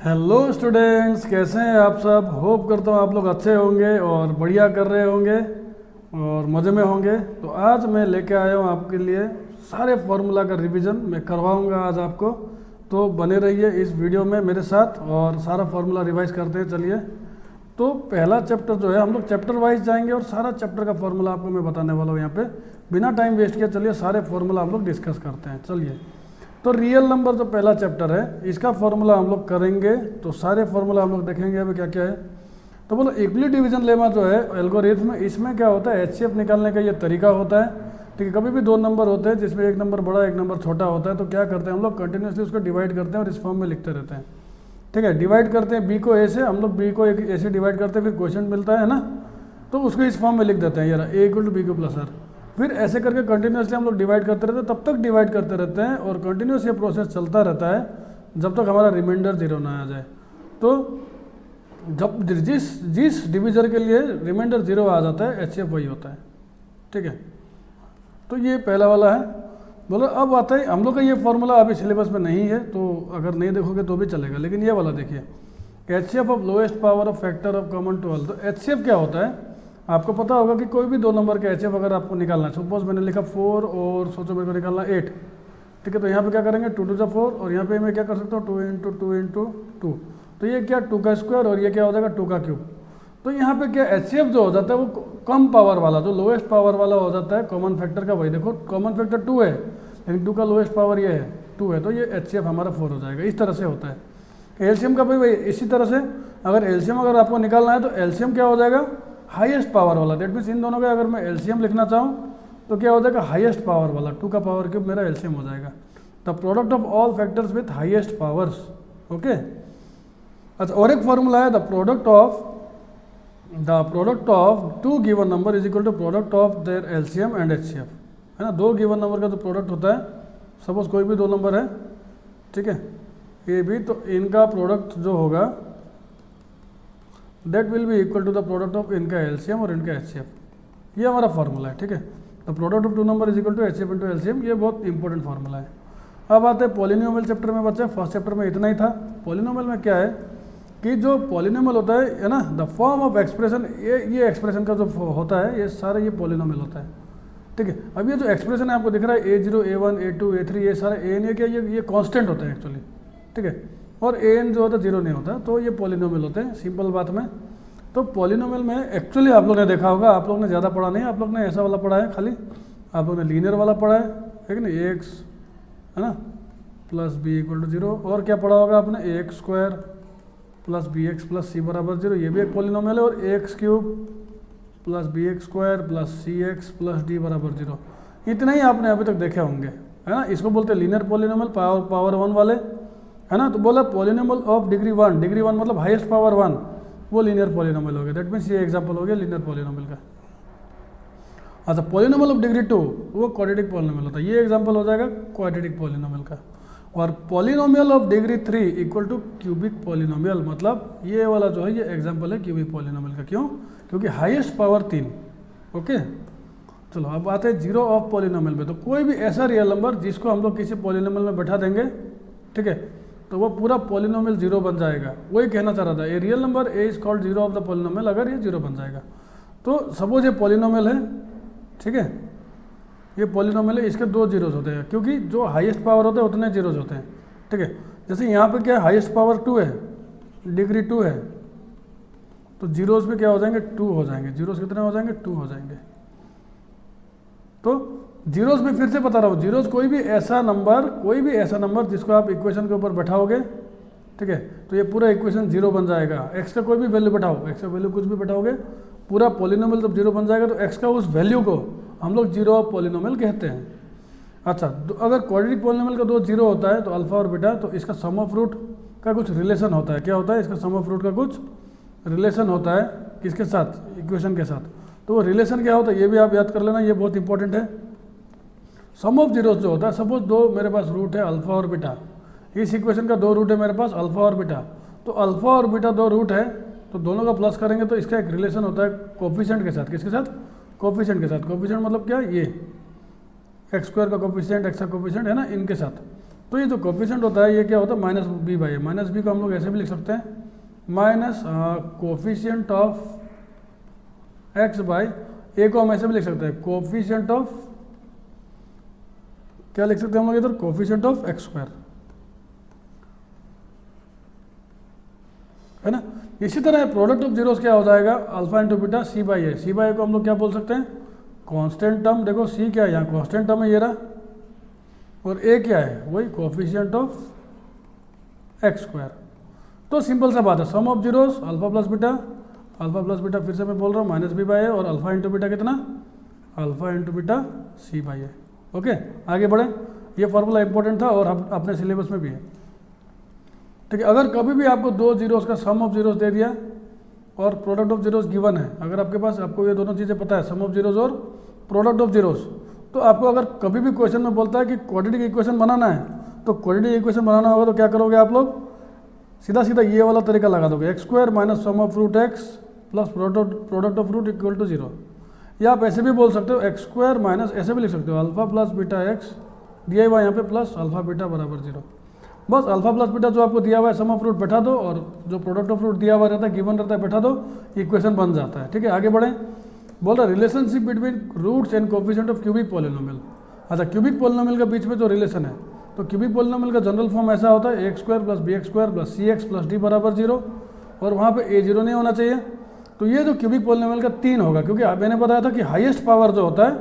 Hello students, कैसे हैं आप सब। होप करता हूँ आप लोग अच्छे होंगे और बढ़िया कर रहे होंगे और मज़े में होंगे। तो आज मैं लेके आया हूँ आपके लिए सारे फार्मूला का रिवीजन मैं करवाऊँगा आज आपको। तो बने रहिए इस वीडियो में मेरे साथ और सारा फार्मूला रिवाइज करते हैं। चलिए, तो पहला चैप्टर जो है हम लोग चैप्टर वाइज जाएंगे और सारा चैप्टर का फार्मूला आपको मैं बताने वाला हूँ यहाँ पे। बिना टाइम वेस्ट किए चलिए सारे फार्मूला हम लोग डिस्कस करते हैं। चलिए, तो रियल नंबर जो पहला चैप्टर है इसका फार्मूला हम लोग करेंगे। तो सारे फार्मूला हम लोग देखेंगे अभी क्या क्या है। तो बोलो इक्वली डिवीजन लेमा जो है एल्गोरिथम में, इसमें क्या होता है एचसीएफ निकालने का ये तरीका होता है। ठीक है, कभी भी दो नंबर होते हैं जिसमें एक नंबर बड़ा एक नंबर छोटा होता है, तो क्या करते हैं हम लोग कंटिन्यूसली उसको डिवाइड करते हैं और इस फॉर्म में लिखते रहते हैं। ठीक है, डिवाइड करते हैं बी को ए से, हम लोग बी को एक ए से डिवाइड करते हैं, फिर क्वेश्चन मिलता है ना, तो उसको इस फॉर्म में लिख देते हैं यार ए इक्वल टू बी को प्लस आर। फिर ऐसे करके कंटिन्यूसली हम लोग डिवाइड करते रहते हैं, तब तक डिवाइड करते रहते हैं और कंटिन्यूस ये प्रोसेस चलता रहता है जब तक हमारा रिमाइंडर जीरो ना आ जाए। तो जब जिस डिविजन के लिए रिमाइंडर जीरो आ जाता है एचसीएफ वही होता है। ठीक है, तो ये पहला वाला है। बोलो अब आता है हम लोग का ये फार्मूला अभी सिलेबस में नहीं है, तो अगर नहीं देखोगे तो भी चलेगा, लेकिन ये वाला देखिए HCF of lowest power of factor of common 12। तो एचसीएफ क्या होता है आपको पता होगा कि कोई भी दो नंबर का एचसीएफ अगर आपको निकालना है, सपोज मैंने लिखा 4 और सोचो मेरे को निकालना 8। ठीक है, तो यहाँ पे क्या करेंगे 2 2 4 और यहाँ पे मैं क्या कर सकता हूँ 2 इंटू 2 इंटू 2। तो ये क्या 2 का स्क्वायर और ये क्या हो जाएगा 2 का क्यूब। तो यहाँ पे क्या एचसीएफ जो हो जाता है वो कम पावर वाला, जो लोएस्ट पावर वाला हो जाता है कॉमन फैक्टर का। वही देखो कॉमन फैक्टर 2 है लेकिन 2 का लोएस्ट पावर ये है 2 है, तो ये एचसीएफ हमारा 4 हो जाएगा। इस तरह से होता है एलसीएम का भी। वही इसी तरह से अगर एलसीएम अगर आपको निकालना है तो एलसीएम क्या हो जाएगा हाईएस्ट पावर वाला। दैट मीन्स इन दोनों का अगर मैं एलसीएम लिखना चाहूँ तो क्या हो जाएगा हाईएस्ट पावर वाला, 2 का पावर क्यूब मेरा एलसीएम हो जाएगा। The product of all factors with highest powers. Okay, अच्छा और एक फॉर्मूला है the product of two given number is equal to product of their LCM and HCF, है ना। दो गिवन नंबर का जो प्रोडक्ट होता है, सपोज कोई भी दो नंबर है, ठीक है ए बी, तो इनका प्रोडक्ट जो होगा that will be equal to the product of इनका एलसीएम और इनका एचसीएफ। ये हमारा फार्मूला है। ठीक है, the product of two number is equal to HCF into LCM. ये बहुत इंपॉर्टेंट फार्मूला है। अब आते हैं पॉलिनोमियल चैप्टर में। बच्चे फर्स्ट चैप्टर में इतना ही था। पॉलिनोमियल में क्या है कि जो पॉलिनोमियल होता है ना, द फॉर्म ऑफ एक्सप्रेशन, ये एक्सप्रेशन का जो होता है ये सारा ये पॉलिनोमियल होता है। ठीक है, अब ये जो एक्सप्रेशन है आपको दिख रहा है A0 A1 A2 A3, ये सारे ए एन ये क्या ये कांस्टेंट होते हैं एक्चुअली। ठीक है, और ए एन जो होता है जीरो नहीं होता, तो ये पॉलिनोमियल होते हैं सिंपल बात में। तो पॉलिनोमियल में एक्चुअली आप लोग ने देखा होगा, आप लोग ने ज़्यादा पढ़ा नहीं, आप लोग ने ऐसा वाला पढ़ा है खाली, आप लोग ने लीनियर वाला पढ़ा है कि नहीं, एक्स है ना प्लस बी इक्वल टू 0। और क्या पढ़ा होगा आपने x square plus b x plus c बराबर 0, ये भी एक पॉलिनोमियल है। और x cube plus b x square plus c x plus d बराबर 0। इतना ही आपने अभी तक देखे होंगे, है ना। इसको बोलते हैं लीनियर पॉलिनोमियल, पावर 1 वाले, है ना। तो बोला पॉलिनोमियल ऑफ डिग्री 1, डिग्री 1 मतलब हाईएस्ट पावर 1, वो लीनियर पॉलिनोमियल हो गया। दैट मीन्स ये एग्जांपल हो गया लीनियर पॉलिनोमियल का। अच्छा पॉलिनोमियल ऑफ डिग्री 2 वो क्वाड्रेटिक पॉलिनोमियल होता है, ये एग्जांपल हो जाएगा क्वाड्रेटिक पॉलिनोमियल का। और polynomial of degree 3 equal to cubic polynomial, मतलब ये वाला जो है ये एग्जांपल है क्यूबिक पॉलिनोमियल का। क्यों? क्योंकि हाईएस्ट पावर 3। ओके, चलो अब आते हैं जीरो ऑफ पॉलिनोमियल में। तो कोई भी ऐसा रियल नंबर जिसको हम लोग किसी पॉलिनोमियल में बैठा देंगे, ठीक है, तो वो पूरा पॉलिनोमियल जीरो बन जाएगा। वही कहना चाह रहा था, a real number A is called zero of the polynomial, अगर ये जीरो बन जाएगा। तो सपोज ये पॉलिनोमियल है, ठीक है, ये पॉलिनोमियल है, इसके दो जीरोज होते हैं क्योंकि जो हाईएस्ट पावर होते हैं उतने जीरोज होते हैं। ठीक है, जैसे यहाँ पे क्या हाईएस्ट पावर 2 है, डिग्री 2 है, तो जीरोज में क्या हो जाएंगे 2 हो जाएंगे। जीरोज कितने हो जाएंगे 2 हो जाएंगे। तो जीरोज में फिर से बता रहा हूँ, जीरोज कोई भी ऐसा नंबर जिसको आप इक्वेशन के ऊपर बैठाओगे, ठीक है, तो ये पूरा इक्वेशन जीरो बन जाएगा। एक्स का कोई भी वैल्यू बैठाओ, एक्स का वैल्यू कुछ भी बैठाओगे, पूरा पॉलिनोमियल जब जीरो बन जाएगा तो एक्स का उस वैल्यू को हम लोग जीरो ऑफ पॉलिनोमियल कहते हैं। अच्छा, अगर क्वाड्रेटिक पॉलिनोमियल का दो जीरो होता है तो अल्फा और बीटा, तो इसका सम ऑफ रूट का कुछ रिलेशन होता है। क्या होता है? इसका सम ऑफ रूट का कुछ रिलेशन होता है, किसके साथ? इक्वेशन के साथ। तो वो रिलेशन क्या होता है ये भी आप याद कर लेना, ये बहुत इंपॉर्टेंट है। सम ऑफ जीरोस जो होता है, सपोज दो मेरे पास रूट है अल्फा और बीटा, इस इक्वेशन का दो रूट है मेरे पास अल्फा और बीटा, तो अल्फा और बीटा दो रूट है, तो दोनों का प्लस करेंगे तो इसका एक रिलेशन होता है कोफिशिएंट के साथ। किसके साथ? कोफिशिएंट के साथ। कोफिशिएंट मतलब क्या? ये एक्स स्क्वायर का कोफिशिएंट, एक्स का कोफिशिएंट है ना, इनके साथ। तो ये जो कोफिशिएंट होता है ये क्या होता है minus b by a. Minus b को हम लोग ऐसे भी लिख सकते हैं minus coefficient of x by a को हम ऐसे भी लिख सकते हैं कोफिशिएंट ऑफ, क्या लिख सकते हैं हम लोग इधर, कोफिशिएंट ऑफ एक्स स्क्वायर, है ना। इसी तरह प्रोडक्ट ऑफ जीरोस क्या हो जाएगा alpha into beta C by a. C by a को हम लोग क्या बोल सकते हैं कांस्टेंट टर्म, देखो सी क्या है यहाँ कांस्टेंट टर्म है ये रहा, और ए क्या है वही कोफिशिएंट ऑफ एक्स स्क्वायर। तो सिंपल सा बात है sum of zeros alpha plus beta फिर से मैं बोल रहा हूँ माइनस बी बाई ए, और अल्फा इंटू बीटा कितना alpha into beta C by A. Okay आगे बढ़े, ये फॉर्मूला इंपॉर्टेंट था और अपने सिलेबस में भी है। ठीक है, अगर कभी भी आपको दो जीरोस का सम ऑफ जीरोस दे दिया और प्रोडक्ट ऑफ जीरोस गिवन है, अगर आपके पास आपको ये दोनों चीज़ें पता है सम ऑफ जीरोस और प्रोडक्ट ऑफ जीरोस, तो आपको अगर कभी भी क्वेश्चन में बोलता है कि क्वाड्रेटिक इक्वेशन बनाना है, तो क्वाड्रेटिक इक्वेशन बनाना होगा तो क्या करोगे आप लोग, सीधा सीधा ये वाला तरीका लगा दोगे x square minus sum of root x plus product of root equal to zero. या आप ऐसे भी बोल सकते हो एक्स स्क्वायर माइनस, ऐसे भी लिख सकते हो अल्फा प्लस बीटा एक्स दिया हुआ यहाँ पे प्लस अल्फा बीटा बराबर जीरो। बस अल्फा प्लस बीटा जो आपको दिया हुआ है सम ऑफ रूट बैठा दो, और जो प्रोडक्ट ऑफ रूट दिया हुआ रहता है गिवन रहता है बैठा दो, इक्वेशन बन जाता है। ठीक है आगे बढ़ें, बोल रहा relationship between roots and coefficient of cubic polynomial. अच्छा क्यूबिक पॉलिनोमियल के बीच में जो रिलेशन है, तो क्यूबिक पॉलिनोमियल का जनरल फॉर्म ऐसा होता है x square plus b x square plus c x plus d बराबर जीरो, और वहाँ पे ए जीरो नहीं होना चाहिए। तो ये जो क्यूबिक पॉलिनोमियल का 3 होगा, क्योंकि मैंने बताया था कि हाईएस्ट पावर जो होता है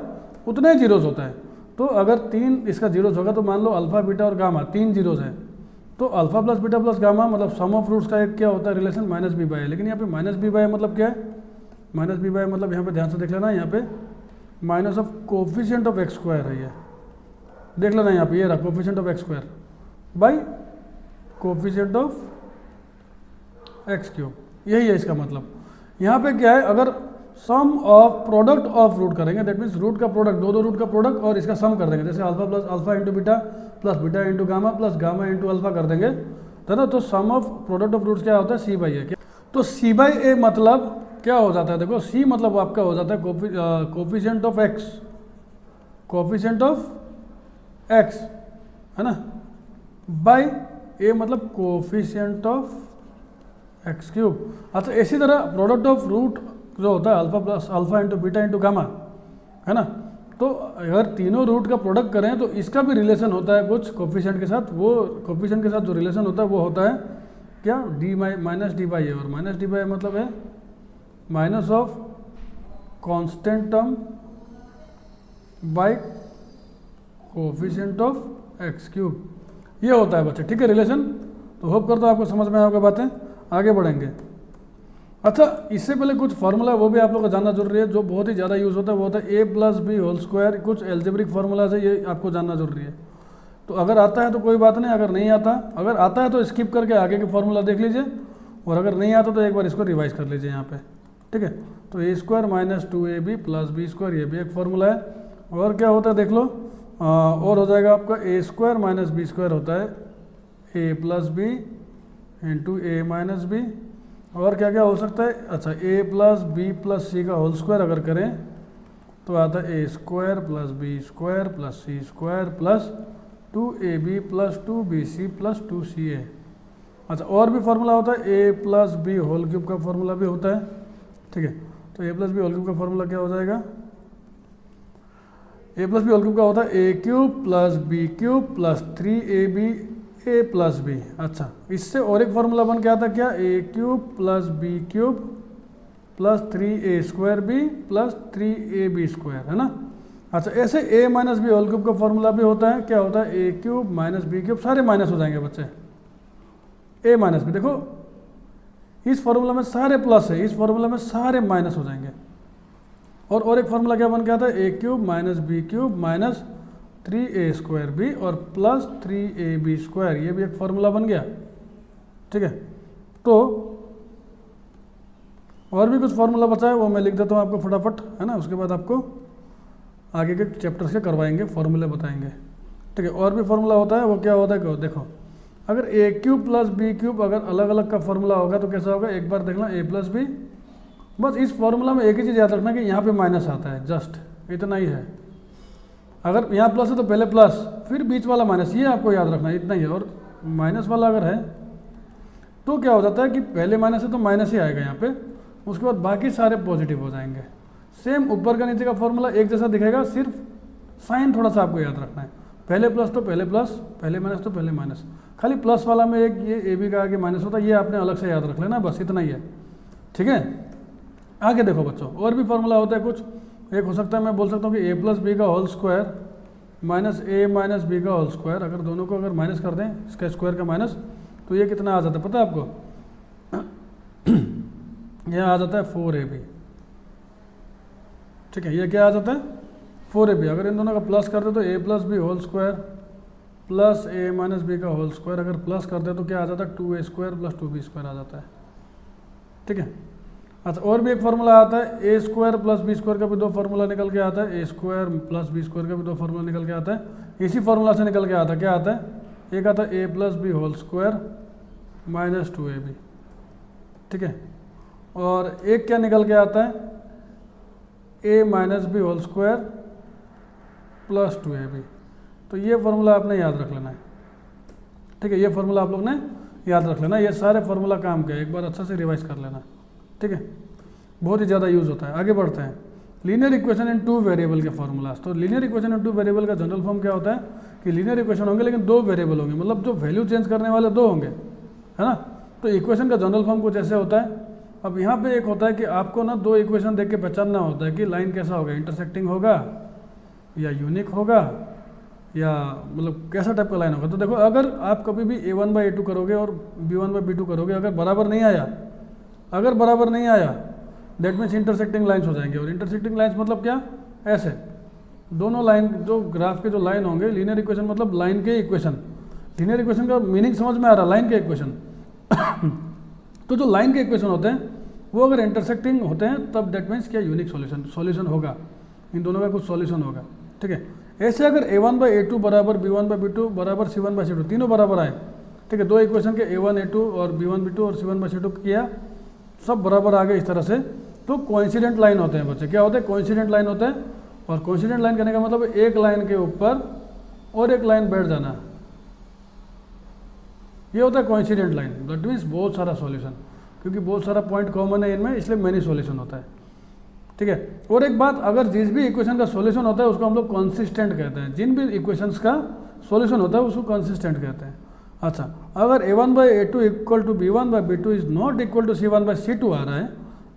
उतने जीरोस होता है। तो अगर 3 इसका जीरोस होगा तो मान लो अल्फा बीटा और गामा 3 जीरोस है, तो alpha plus beta plus gamma मतलब सम ऑफ रूट्स का एक क्या होता है रिलेशन माइनस बी बाई। लेकिन यहाँ पे माइनस बी बाई मतलब क्या है, माइनस बी बाई मतलब यहाँ पे ध्यान से देख लेना, यहाँ पे minus of coefficient of x square है, ये देख लेना यहाँ पे, ये रहा coefficient of x square by coefficient of x cube, यही है इसका मतलब। यहाँ पे क्या है, अगर सम ऑफ प्रोडक्ट ऑफ रूट करेंगे, दैट मीन्स रूट का प्रोडक्ट, दो रूट का प्रोडक्ट और इसका सम कर देंगे, जैसे alpha plus alpha into beta plus beta into gamma plus gamma into alpha कर देंगे, है ना। तो सम ऑफ प्रोडक्ट ऑफ रूट्स क्या होता है सी बाई ए। तो सी बाई ए मतलब क्या हो जाता है, देखो सी मतलब आपका हो जाता है coefficient of x, coefficient of x है ना, बाई ए मतलब कोफिशिएंट ऑफ एक्स क्यूब। अच्छा इसी तरह प्रोडक्ट ऑफ रूट जो होता है alpha plus alpha into beta into gamma, है ना। तो अगर तीनों रूट का प्रोडक्ट करें तो इसका भी रिलेशन होता है कुछ कोफिशिएंट के साथ, वो कोफिशिएंट के साथ जो रिलेशन होता है वो होता है क्या D minus D by A, और माइनस डी बाई ए मतलब है minus of constant term by coefficient of x cube, ये होता है बच्चे। ठीक है रिलेशन, तो होप करता हूँ आपको समझ में आएगा बातें। आगे बढ़ेंगे। अच्छा इससे पहले कुछ फार्मूला है वो भी आप लोगों को जानना जरूरी है, जो बहुत ही ज़्यादा यूज़ होता है, वो होता है a plus B whole square. कुछ एल्जेब्रिक फार्मूलाज है, ये आपको जानना जरूरी है। तो अगर आता है तो कोई बात नहीं, अगर नहीं आता, अगर आता है तो स्किप करके आगे के फार्मूला देख लीजिए, और अगर नहीं आता तो एक बार इसको रिवाइज कर लीजिए यहाँ पे। ठीक है, तो a square minus 2ab plus b square, ये भी एक फार्मूला है। और क्या होता है देख लो, और हो जाएगा आपका a square minus b square होता है a plus b into a minus b. और क्या क्या हो सकता है, अच्छा a plus b plus c का होल स्क्वायर अगर करें तो आता है a square plus b square plus c square plus 2ab plus 2bc plus 2ca। अच्छा और भी फार्मूला होता है a plus B whole cube का फार्मूला भी होता है। ठीक है, तो a plus B whole cube का फार्मूला क्या हो जाएगा, a plus B whole cube का होता है a cube plus b cube plus 3ab a plus b. अच्छा इससे और एक फार्मूला बन के आता क्या, a cube plus b cube plus 3a square b plus 3ab square, है ना। अच्छा ऐसे a minus b whole cube का फार्मूला भी होता है, क्या होता है a cube minus b cube, सारे माइनस हो जाएंगे बच्चे, ए माइनस बी। देखो इस फार्मूला में सारे प्लस है, इस फार्मूला में सारे माइनस हो जाएंगे। और एक फार्मूला क्या बन के आता है, a cube minus b cube minus 3a square b और प्लस 3ab स्क्वायर, ये भी एक फार्मूला बन गया। ठीक है, तो और भी कुछ फार्मूला बचा है वो मैं लिख देता हूँ आपको फटाफट, है ना। उसके बाद आपको आगे के चैप्टर्स के करवाएंगे, फार्मूले बताएंगे। ठीक है, और भी फार्मूला होता है, वो क्या होता है देखो, अगर ए क्यूब प्लस बी क्यूब अगर अलग अलग का फार्मूला होगा तो कैसा होगा, एक बार देखना ए प्लस बी। बस इस फार्मूला में एक ही चीज़ याद रखना कि यहाँ पे माइनस आता है, जस्ट इतना ही है। अगर यहाँ प्लस है तो पहले प्लस, फिर बीच वाला माइनस, ये आपको याद रखना है, इतना ही है। और माइनस वाला अगर है तो क्या हो जाता है कि पहले माइनस है तो माइनस ही आएगा यहाँ पे, उसके बाद बाकी सारे पॉजिटिव हो जाएंगे। सेम ऊपर का नीचे का फॉर्मूला एक जैसा दिखेगा, सिर्फ साइन थोड़ा सा आपको याद रखना है, पहले प्लस तो पहले प्लस, पहले माइनस तो पहले माइनस। खाली प्लस वाला में एक ये ए बी का आगे माइनस होता है, ये आपने अलग से याद रख लेना, बस इतना ही है, ठीक है। आगे देखो बच्चों, और भी फॉर्मूला होता है कुछ। एक हो सकता है, मैं बोल सकता हूँ कि ए प्लस बी का होल स्क्वायर माइनस ए माइनस बी का होल स्क्वायर, अगर दोनों को अगर माइनस कर दें, इसका स्क्वायर का माइनस, तो ये कितना आ जाता है पता है आपको? यह आ जाता है 4ab, ठीक है। ये क्या आ जाता है? 4ab। अगर इन दोनों का प्लस कर दे तो a plus B whole square plus A minus B का होल स्क्वायर, अगर प्लस कर दे तो क्या आ जाता है? 2a square plus 2b square आ जाता है, ठीक है। अच्छा, और भी एक फार्मूला आता है, a square plus b square का भी दो फार्मूला निकल के आता है, a square plus b square का भी दो फार्मूला निकल के आता है। इसी फार्मूला से निकल के आता है, क्या आता है? एक आता है a plus B whole square minus 2ab, ठीक है। और एक क्या निकल के आता है? A minus b whole square plus 2ab। तो ये फार्मूला आपने याद रख लेना है, ठीक है। ये फार्मूला आप लोग ने याद रख लेना, ये सारे फार्मूला काम के, एक बार अच्छा से रिवाइज कर लेना, ठीक है। बहुत ही ज़्यादा यूज़ होता है। आगे बढ़ते हैं, लीनियर इक्वेशन इन 2 वेरिएबल के फार्मूलाज। तो लीनियर इक्वेशन इन 2 वेरिएबल का जनरल फॉर्म क्या होता है कि लीनियर इक्वेशन होंगे लेकिन 2 वेरिएबल होंगे, मतलब जो वैल्यू चेंज करने वाले 2 होंगे, है ना। तो इक्वेशन का जनरल फॉर्म कुछ ऐसे होता है। अब यहाँ पे एक होता है कि आपको ना 2 इक्वेशन देख के पहचानना होता है कि लाइन कैसा होगा, इंटरसेक्टिंग होगा या यूनिक होगा या मतलब कैसा टाइप का लाइन होगा। तो देखो, अगर आप कभी भी a1/a2 करोगे और b1/b2 करोगे, अगर बराबर नहीं आया दैट मीन्स इंटरसेक्टिंग लाइन्स हो जाएंगे। और इंटरसेक्टिंग लाइन्स मतलब क्या? ऐसे दोनों लाइन, जो ग्राफ के जो लाइन होंगे, लीनियर इक्वेशन मतलब लाइन के इक्वेशन। लीनियर इक्वेशन का मीनिंग समझ में आ रहा है? लाइन के इक्वेशन। तो जो लाइन के इक्वेशन होते हैं वो अगर इंटरसेक्टिंग होते हैं तब दैट मीन्स क्या? यूनिक सॉल्यूशन होगा, इन दोनों का कुछ सॉल्यूशन होगा, ठीक है। ऐसे अगर a1/a2 बराबर b1/b2 बराबर c1/c2 तीनों बराबर आए, ठीक है, 2 इक्वेशन के a1/a2 और b1/b2 और c1/c2 किया, सब बराबर आ गए इस तरह से, तो कोइंसिडेंट लाइन होते हैं बच्चे। क्या होते हैं? कोइंसिडेंट लाइन होते हैं। और कोइंसिडेंट लाइन करने का मतलब एक लाइन के ऊपर और एक लाइन बैठ जाना, ये होता है कोइंसिडेंट लाइन। दैट मीन्स बहुत सारा सॉल्यूशन, क्योंकि बहुत सारा पॉइंट कॉमन है इनमें, इसलिए मैनी सॉल्यूशन होता है, ठीक है। और एक बात, अगर जिस भी इक्वेशन का सॉल्यूशन होता है उसको हम लोग कंसिस्टेंट कहते हैं। जिन भी इक्वेशंस का सॉल्यूशन होता है उसको कंसिस्टेंट कहते हैं। अच्छा, अगर a1/a2 equal to b1/b2 is not equal to c1/c2 आ रहा है,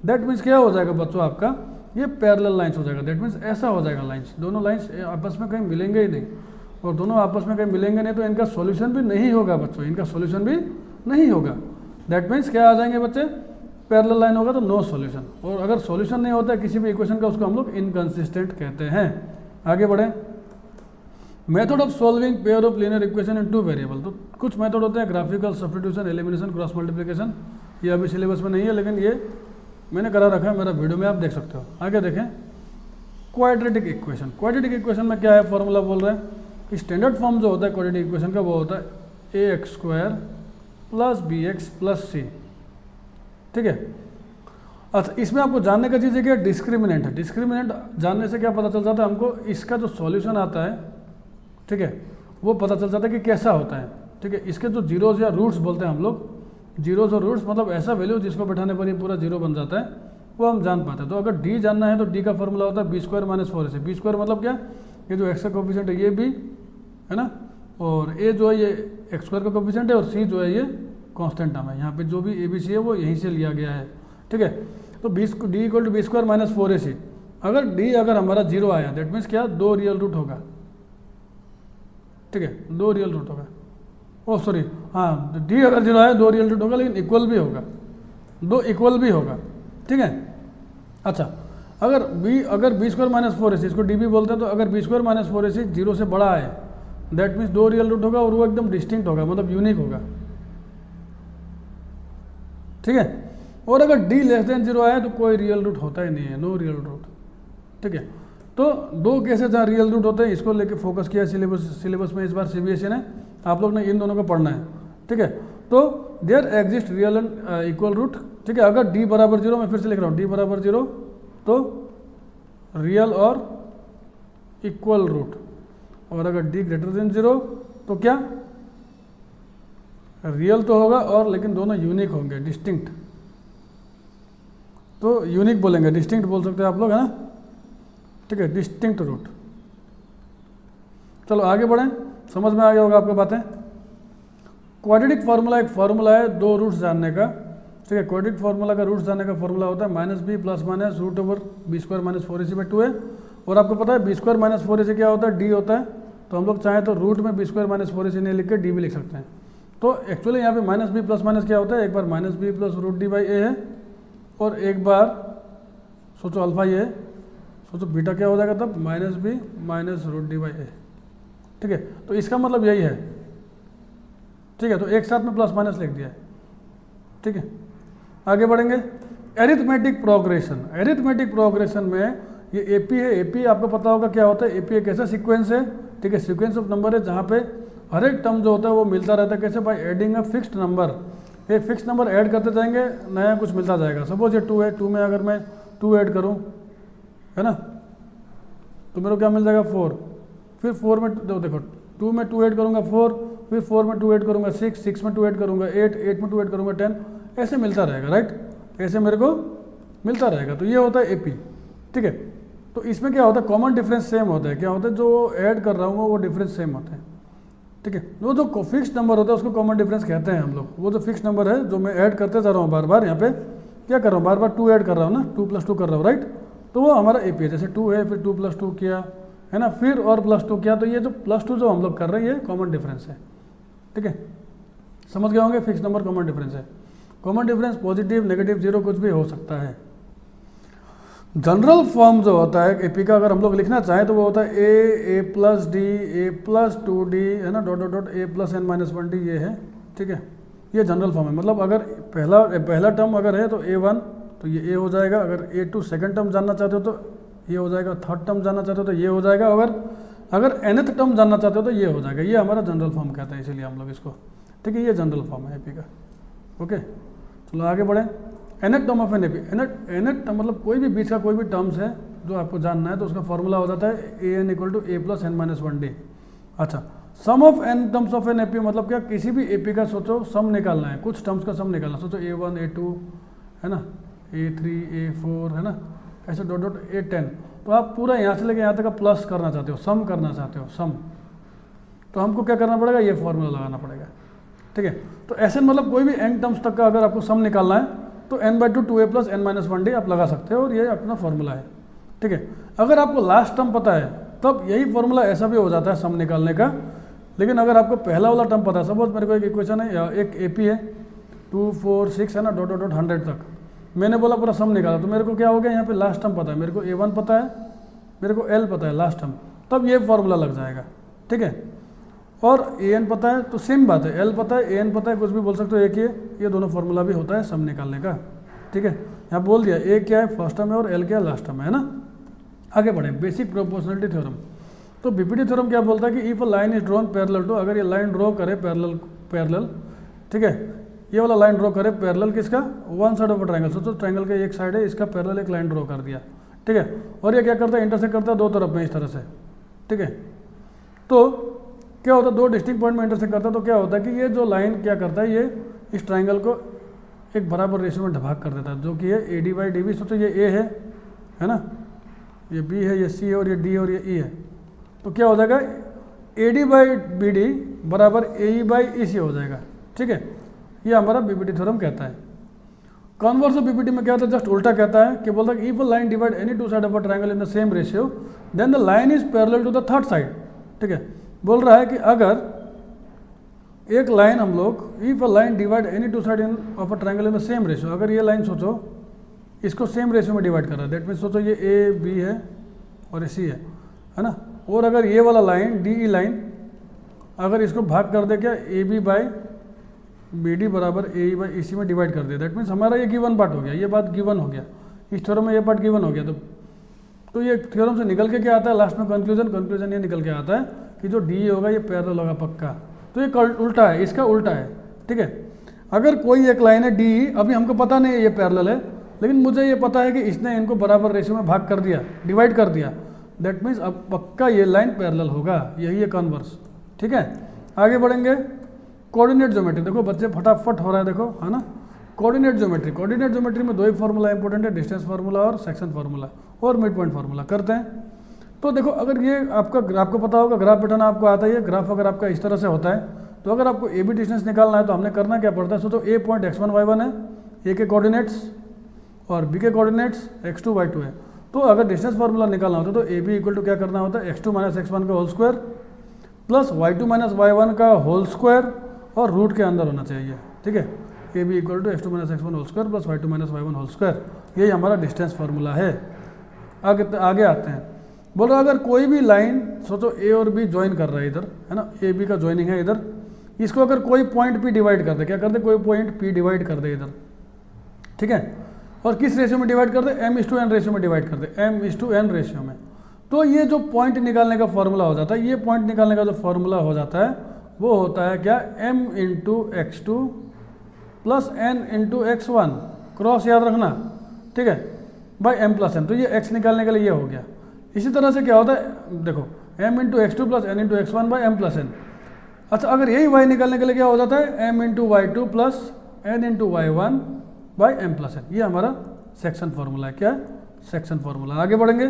दैट मीन्स क्या हो जाएगा बच्चों? आपका ये पैरेलल लाइन्स हो जाएगा। दैट मीन्स ऐसा हो जाएगा लाइन्स, दोनों लाइन्स आपस में कहीं मिलेंगे ही नहीं, और दोनों आपस में कहीं मिलेंगे नहीं तो इनका सॉल्यूशन भी नहीं होगा बच्चों, इनका सॉल्यूशन भी नहीं होगा। दैट मीन्स क्या आ जाएंगे बच्चे? पैरेलल लाइन होगा तो नो सॉल्यूशन। और अगर सॉल्यूशन नहीं होता है किसी भी इक्वेशन का, उसको हम लोग इनकंसिस्टेंट कहते हैं। आगे बढ़े, method of solving pair of linear equation in 2 variable. तो कुछ मेथड होते हैं, graphical, substitution, elimination, cross multiplication. ये अभी सिलेबस में नहीं है लेकिन ये मैंने करा रखा है, मेरा वीडियो में आप देख सकते हो। आगे देखें, क्वाड्रेटिक इक्वेशन। क्वाड्रेटिक इक्वेशन में क्या है? फॉर्मूला बोल रहे हैं कि स्टैंडर्ड फॉर्म जो होता है क्वाड्रेटिक इक्वेशन का वो होता है ax² + bx + c, ठीक है। अच्छा, इसमें आपको जानने का चीज़ है कि डिस्क्रिमिनेंट है। डिस्क्रिमिनेंट जानने से क्या पता चल जाता है हमको? इसका जो सॉल्यूशन आता है, ठीक है, वो पता चल जाता है कि कैसा होता है, ठीक है। इसके जो जीरोज या रूट्स बोलते हैं हम लोग, जीरोज और रूट्स मतलब ऐसा वैल्यू जिसको बैठाने पर ये पूरा जीरो बन जाता है, वो हम जान पाते हैं। तो अगर डी जानना है तो डी का फॉर्मूला होता है b² - 4ac। b² मतलब क्या? ये जो x का कोफिशिएंट है ये b है ना, और a जो है ये x² का कोफिशिएंट है, और c जो है ये कांस्टेंट टर्म है। यहाँ पे जो भी abc है वो यहीं से लिया गया है, ठीक है। तो d = b² - 4ac। अगर d अगर हमारा 0 आया दैट मीन्स क्या? 2 रियल रूट होगा, ठीक है, 2 रियल रूट होगा। ओह सॉरी, हाँ, d अगर 0 आया 2 रियल रूट होगा, लेकिन इक्वल भी होगा, 2 इक्वल भी होगा, ठीक है। अच्छा, अगर b² - 4ac, इसको db बोलते हैं, तो अगर b² - 4ac 0 से बड़ा है दैट मीन्स 2 रियल रूट होगा और वो एकदम डिस्टिंक्ट होगा, मतलब यूनिक होगा, ठीक है। और अगर d < 0 आया तो कोई रियल रूट होता ही नहीं है, नो रियल रूट, ठीक है। तो 2 केसेस जहाँ रियल रूट होते हैं, इसको लेके फोकस किया सिलेबस में इस बार CBSE ने। आप लोग ने इन दोनों को पढ़ना है, ठीक है। तो there exist real and equal root, ठीक है। अगर d = 0, मैं फिर से लिख रहा हूँ, d = 0 तो रियल और इक्वल रूट। और अगर डी ग्रेटर देन 0 तो क्या रियल तो होगा और लेकिन दोनों यूनिक होंगे, डिस्टिंक्ट। तो यूनिक बोलेंगे, डिस्टिंक्ट बोल सकते हैं आप लोग, है ना, ठीक है, डिस्टिंक्ट रूट। चलो आगे बढ़ें, समझ में आ गया होगा आपको बातें। क्वाड्रेटिक फार्मूला एक फार्मूला है दो रूट्स जानने का, ठीक है। क्वाड्रेटिक फार्मूला का रूट्स जानने का फार्मूला होता है -b plus minus root over B square minus 4ac/2a। और आपको पता है बी स्क्वायर माइनस 4ac क्या होता है, डी होता है। तो हम लोग चाहें तो रूट में बी स्क्वायर माइनस 4ac नहीं लिख के डी भी लिख सकते हैं। तो एक्चुअली यहाँ पे -b प्लस माइनस क्या होता है, एक बार -b plus root d by a है और एक बार सोचो अल्फा ये है, सोचो बीटा क्या हो जाएगा तब -b minus root d by a, ठीक है। तो इसका मतलब यही है, ठीक है। तो एक साथ में प्लस माइनस लिख दिया है, ठीक है। आगे बढ़ेंगे, एरिथमेटिक प्रोग्रेशन। एरिथमेटिक प्रोग्रेशन में ये एपी है, एपी आपको पता होगा क्या होता है। एपी एक ऐसा सीक्वेंस है, ठीक है, सीक्वेंस ऑफ नंबर है जहाँ पे हर एक टर्म जो होता है वो मिलता रहता है। कैसे, by adding a fixed number. एक फिक्स नंबर ऐड करते जाएंगे, नया कुछ मिलता जाएगा। सपोज ये 2 है, 2 में अगर मैं 2 ऐड करूँ, है ना, तो मेरे को क्या मिल जाएगा 4। फिर 4 में देखो 2 में 2 ऐड करूँगा 4, फिर 4 में 2 ऐड करूँगा 6, 6 में 2 ऐड करूँगा 8, 8 में 2 ऐड करूँगा 10, ऐसे मिलता रहेगा, राइट, ऐसे मेरे को मिलता रहेगा। तो ये होता है एपी, ठीक है। तो इसमें क्या होता है, कॉमन डिफरेंस सेम होता है। क्या होता है, जो ऐड कर रहा हूँ वो डिफरेंस सेम होता है, ठीक है। वो जो फिक्स नंबर होता है उसको कॉमन डिफरेंस कहते हैं हम लोग। वो जो फिक्स नंबर है जो मैं ऐड करते जा रहा हूँ बार बार, यहाँ पे क्या कर रहा हूँ, बार बार 2 ऐड कर रहा हूँ ना, 2 + 2 कर रहा हूँ, राइट। तो वो हमारा एपी है। जैसे 2 है, फिर 2 + 2 किया, है ना, फिर और +2 किया। तो ये जो +2 जो हम लोग कर रहे हैं ये कॉमन डिफरेंस है, ठीक है। समझ गए होंगे, फिक्स नंबर कॉमन डिफरेंस है। कॉमन डिफरेंस पॉजिटिव, नेगेटिव, 0 कुछ भी हो सकता है। जनरल फॉर्म जो होता है एपी का, अगर हम लोग लिखना चाहें तो वो होता है a plus D, a plus 2d, है ना, dot dot dot a plus n minus 1d, ये है, ठीक है। ये जनरल फॉर्म है। मतलब अगर पहला टर्म अगर है तो a1 तो ये a हो जाएगा। अगर a2 सेकंड टर्म जानना चाहते हो तो ये हो जाएगा। थर्ड टर्म जानना चाहते हो तो ये हो जाएगा। अगर nth टर्म जानना चाहते हो तो ये हो जाएगा। ये हमारा जनरल फॉर्म कहता है, इसीलिए हम लोग इसको, ठीक है, ये जनरल फॉर्म है एपी का। ओके, चलो आगे बढ़ें। nth term of an AP, nth मतलब कोई भी बीच का कोई भी टर्म्स है जो आपको जानना है तो उसका फॉर्मूला हो जाता है an = a + n - 1d। अच्छा, sum of n terms of an AP मतलब क्या, किसी भी एपी का सोचो सम निकालना है, कुछ टर्म्स का सम निकालना। सोचो a1 a2, है ना, a3 a4, है ना, ऐसे डॉट डॉट a10। तो आप पूरा यहाँ से लेके यहाँ तक का प्लस करना चाहते हो, सम करना चाहते हो, सम। तो हमको क्या करना पड़ेगा, ये फॉर्मूला लगाना पड़ेगा, ठीक है। तो ऐसे मतलब कोई भी n टर्म्स तक का अगर आपको सम निकालना है तो n/2 2a + n - 1d आप लगा सकते हो और ये अपना फॉर्मूला है, ठीक है। अगर आपको लास्ट टर्म पता है तब यही फॉर्मूला ऐसा भी हो जाता है सम निकालने का। लेकिन अगर आपको पहला वाला टर्म पता है, सपोज मेरे को एक इक्वेशन है, एक एपी है 2 4 6, है ना, डॉट डॉट डॉट 100 तक, मैंने बोला पूरा सम निकाला, तो मेरे को क्या हो गया, यहाँ पे लास्ट टर्म पता है, मेरे को a1 पता है, मेरे को l पता है लास्ट टर्म, तब ये फॉर्मूला लग जाएगा, ठीक है। और an पता है तो सेम बात है, l पता है, an पता है, कुछ भी बोल सकते हो, एक ये दोनों फॉर्मूला भी होता है सम निकालने का, ठीक है। यहाँ बोल दिया a क्या है फर्स्ट टर्म है और l क्या है लास्ट टर्म है ना। आगे बढ़े, बेसिक प्रोपोर्शनलिटी थ्योरम। तो बीपीटी थ्योरम क्या बोलता है कि if a line is drawn parallel to, अगर ये लाइन ड्रॉ करे पैरेलल, ठीक है, ये वाला लाइन ड्रॉ करे पैरेलल किसका, one side of a triangle. सोचो ट्रायंगल का एक साइड है, इसका पैरेलल एक लाइन ड्रॉ कर दिया, ठीक है। और ये क्या करता है, इंटरसेक्ट करता है दो तरफ में इस तरह से, ठीक है। तो क्या होता है, दो डिस्टिंक्ट पॉइंट में इंटरसेक्ट करता है, तो क्या होता है कि ये जो लाइन क्या करता है, ये इस ट्रायंगल को एक बराबर रेशियो में भाग कर देता है, जो कि है AD/DB। सोचो ये A है ना, ये B है, ये C है, और ये D है, और ये E है। तो क्या हो जाएगा, AD/BD बराबर AE/EC हो जाएगा, ठीक है। ये हमारा बीपीटी थ्योरम कहता है। कॉन्वर्स ऑफ बीपीटी में क्या होता है, जस्ट उल्टा कहता है कि बोलता है if a line divide any two side of a triangle in the same ratio then the line is parallel to the third side, ठीक है। बोल रहा है कि अगर एक लाइन हम लोग, if a line divide any two side in of a triangle in the same ratio, अगर ये लाइन सोचो इसको सेम रेशियो में डिवाइड कर रहा है, दैट मीन्स सोचो ये A B है और ये C है ना। और अगर ये वाला लाइन DE लाइन अगर इसको भाग कर दे क्या, AB/BD बराबर AE/EC में डिवाइड कर दे, दैट मीन्स हमारा ये गिवन पार्ट हो गया, ये बात गिवन हो गया, इस थ्योरम में ये पार्ट गिवन हो गया। तो ये थ्योरम से निकल के क्या आता है लास्ट में, कंक्लूजन ये निकल के आता है कि जो DE होगा ये पैरेलल होगा पक्का। तो ये उल्टा है, इसका उल्टा है, ठीक है। अगर कोई एक लाइन है DE, अभी हमको पता नहीं है ये पैरेलल है, लेकिन मुझे ये पता है कि इसने इनको बराबर रेशियो में भाग कर दिया, डिवाइड कर दिया, दैट मीन्स अब पक्का ये लाइन पैरेलल होगा, यही है कन्वर्स। ठीक है, आगे बढ़ेंगे। कोऑर्डिनेट ज्योमेट्री, देखो बच्चे फटाफट हो रहा है, देखो है ना। कोऑर्डिनेट ज्योमेट्री में दो ही फार्मूला इंपॉर्टेंट है, डिस्टेंस फार्मूला और सेक्शन फार्मूला और मिड पॉइंट फार्मूला। करते हैं। तो देखो अगर ये आपका ग्राफ को पता होगा, ग्राफ बैठाना आपको आता ही है। ग्राफ अगर आपका इस तरह से होता है तो अगर आपको ए बी डिस्टेंस निकालना है तो हमने करना क्या पड़ता है। सोचो ए पॉइंट x1 y1 है, ए के कोऑर्डिनेट्स, और बी के कोऑर्डिनेट्स x2 y2 है। तो अगर डिस्टेंस फार्मूला निकालना होता है तो ए बी इक्वल टू क्या करना होता है, x2 माइनस x1 का whole square plus y2 minus y1 का होल स्क्वायर और रूट के अंदर होना चाहिए। ठीक है, A B equal to x2 minus x1 whole square plus y2 minus y1 whole square, यही हमारा डिस्टेंस फार्मूला है। आगे आते हैं। बोलो अगर कोई भी लाइन, सोचो ए और बी ज्वाइन कर रहा है इधर, है ना, ए बी का ज्वाइनिंग है इधर, इसको अगर कोई पॉइंट पी डिवाइड कर दे, क्या कर दे, कोई पॉइंट पी डिवाइड कर दे इधर। ठीक है, और किस रेशियो में डिवाइड कर दे, m/n रेशियो में डिवाइड कर दे, m/n रेशियो में। तो ये जो पॉइंट निकालने का फॉर्मूला हो जाता है, ये पॉइंट निकालने का जो फॉर्मूला हो जाता है वो होता है क्या, m/x2 प्लस n/x1, क्रॉस याद रखना। ठीक है, बाई m+n। तो ये x निकालने के लिए ये हो गया। इसी तरह से क्या होता है, देखो m/x2 plus n/x1 by m+n। अच्छा, अगर यही y निकालने के लिए क्या हो जाता है, m/y2 plus n/y1 by m+n। ये हमारा सेक्शन फार्मूला है। क्या है, सेक्शन फार्मूला। आगे बढ़ेंगे।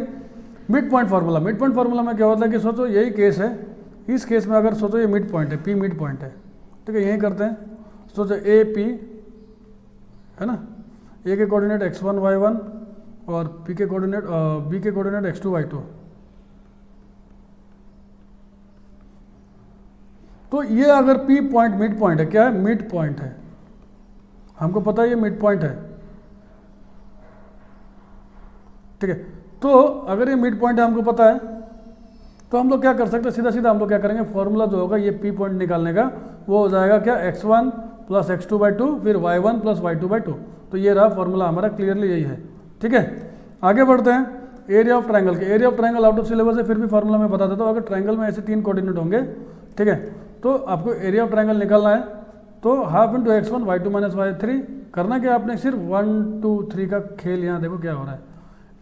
Mid point formula. Mid point formula में क्या होता है कि सोचो यही केस है, इस केस में अगर सोचो ये मिड पॉइंट है, पी मिड पॉइंट है। ठीक है, यही करते हैं। सोचो ए पी है ना, ए के कोऑर्डिनेट x1 y1 और पी के कोऑर्डिनेट बी के कोऑर्डिनेट x2 y2। तो ये अगर पी पॉइंट मिड पॉइंट है, क्या है, मिड पॉइंट है, हमको पता है ये मिड पॉइंट है। ठीक है, तो अगर ये मिड पॉइंट है हमको पता है, तो हम लोग क्या कर सकते हैं, सीधा सीधा हम लोग क्या करेंगे, फॉर्मूला जो होगा ये पी पॉइंट निकालने का वो हो जाएगा क्या, x1 प्लस x2/2 फिर y1 प्लस y2/2। तो ये रहा फॉर्मूला हमारा, क्लियरली यही है। ठीक है, आगे बढ़ते हैं। एरिया ऑफ ट्रायंगल के, area of triangle out of syllabus है, फिर भी फॉर्मूला में बता देता हूँ। अगर ट्रायंगल में ऐसे 3 कोऑर्डिनेट होंगे, ठीक है, तो आपको एरिया ऑफ ट्रायंगल निकालना है। तो half into x1 y2 minus y3 करना क्या, आपने सिर्फ 1 2 3 का खेल, यहाँ देखो क्या हो रहा है,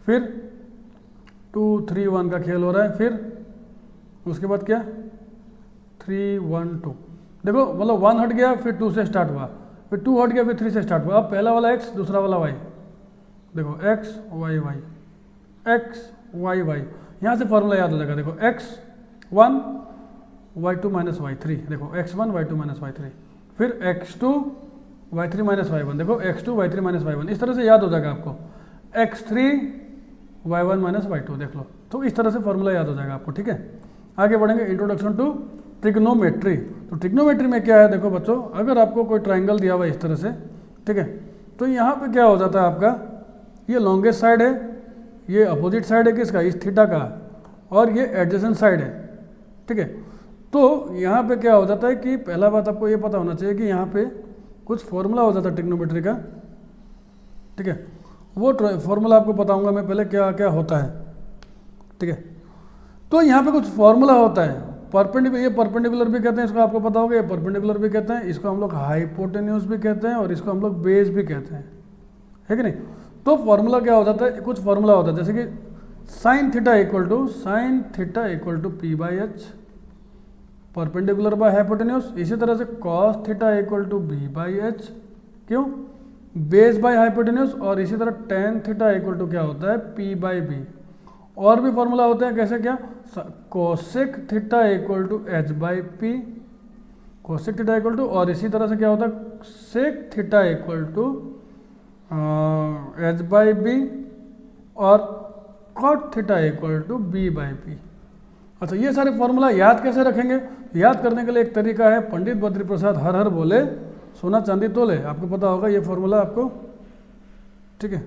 फिर 2 3 1 का खेल हो रहा है, फिर उसके बाद क्या 3 1 2, देखो मतलब 1 हट गया, फिर 2 से स्टार्ट हुआ, फिर 2 हट गया, फिर 3 से स्टार्ट हुआ। अब पहला वाला x, दूसरा वाला y, देखो x y y x y y, यहाँ से फॉर्मूला याद हो जाएगा। देखो x1 y2 माइनस y3, देखो x1 y2 माइनस y3, फिर x2 y3 माइनस y1, देखो x2 y3 माइनस y1, इस तरह से याद हो जाएगा आपको। x3 y1 माइनस y2, देख लो, तो इस तरह से फॉर्मूला याद हो जाएगा आपको। ठीक है, आगे बढ़ेंगे। Introduction to trigonometry. तो ट्रिग्नोमेट्री में क्या है, देखो बच्चों, अगर आपको कोई ट्राइंगल दिया हुआ है इस तरह से, ठीक है, तो यहाँ पे क्या हो जाता है आपका, ये लॉन्गेस्ट साइड है, ये अपोजिट साइड है किसका, इस थीटा का, और ये एडजेसेंट साइड है। ठीक है, तो यहाँ पे क्या हो जाता है कि पहला बात आपको ये पता होना चाहिए कि यहाँ पे कुछ फॉर्मूला हो जाता है ट्रिग्नोमेट्री का। ठीक है, वो फॉर्मूला आपको बताऊंगा मैं पहले क्या क्या होता है। ठीक है, तो यहाँ पे कुछ फॉर्मूला होता है। परपेंडिकुलर, ये परपेंडिकुलर भी कहते हैं, इसको आपको पता होगा, ये परपेंडिकुलर भी कहते हैं, इसको हम लोग हाइपोटेन्यूज भी कहते हैं, और इसको हम लोग बेस भी कहते हैं, है कि नहीं। तो फॉर्मूला क्या हो जाता है, कुछ फॉर्मूला होता है, जैसे कि sine theta equal to P by H, perpendicular by hypotenuse. इसी तरह से cos theta equal to B by H, क्यों, बेस बाय हाइपोटेन्यूज। और इसी तरह टेन थीटा इक्वल टू क्या होता है, पी बाई बी। और भी फॉर्मूला होते हैं, कैसे, क्या, cosec theta equal to h by p, cosec theta equal to, और इसी तरह से क्या होता है, sec theta equal to h by b, और cot theta equal to B by p. अच्छा, ये सारे फॉर्मूला याद कैसे रखेंगे, याद करने के लिए एक तरीका है, पंडित बद्री प्रसाद हर हर बोले सोना चांदी तोले, आपको पता होगा ये फॉर्मूला आपको। ठीक है,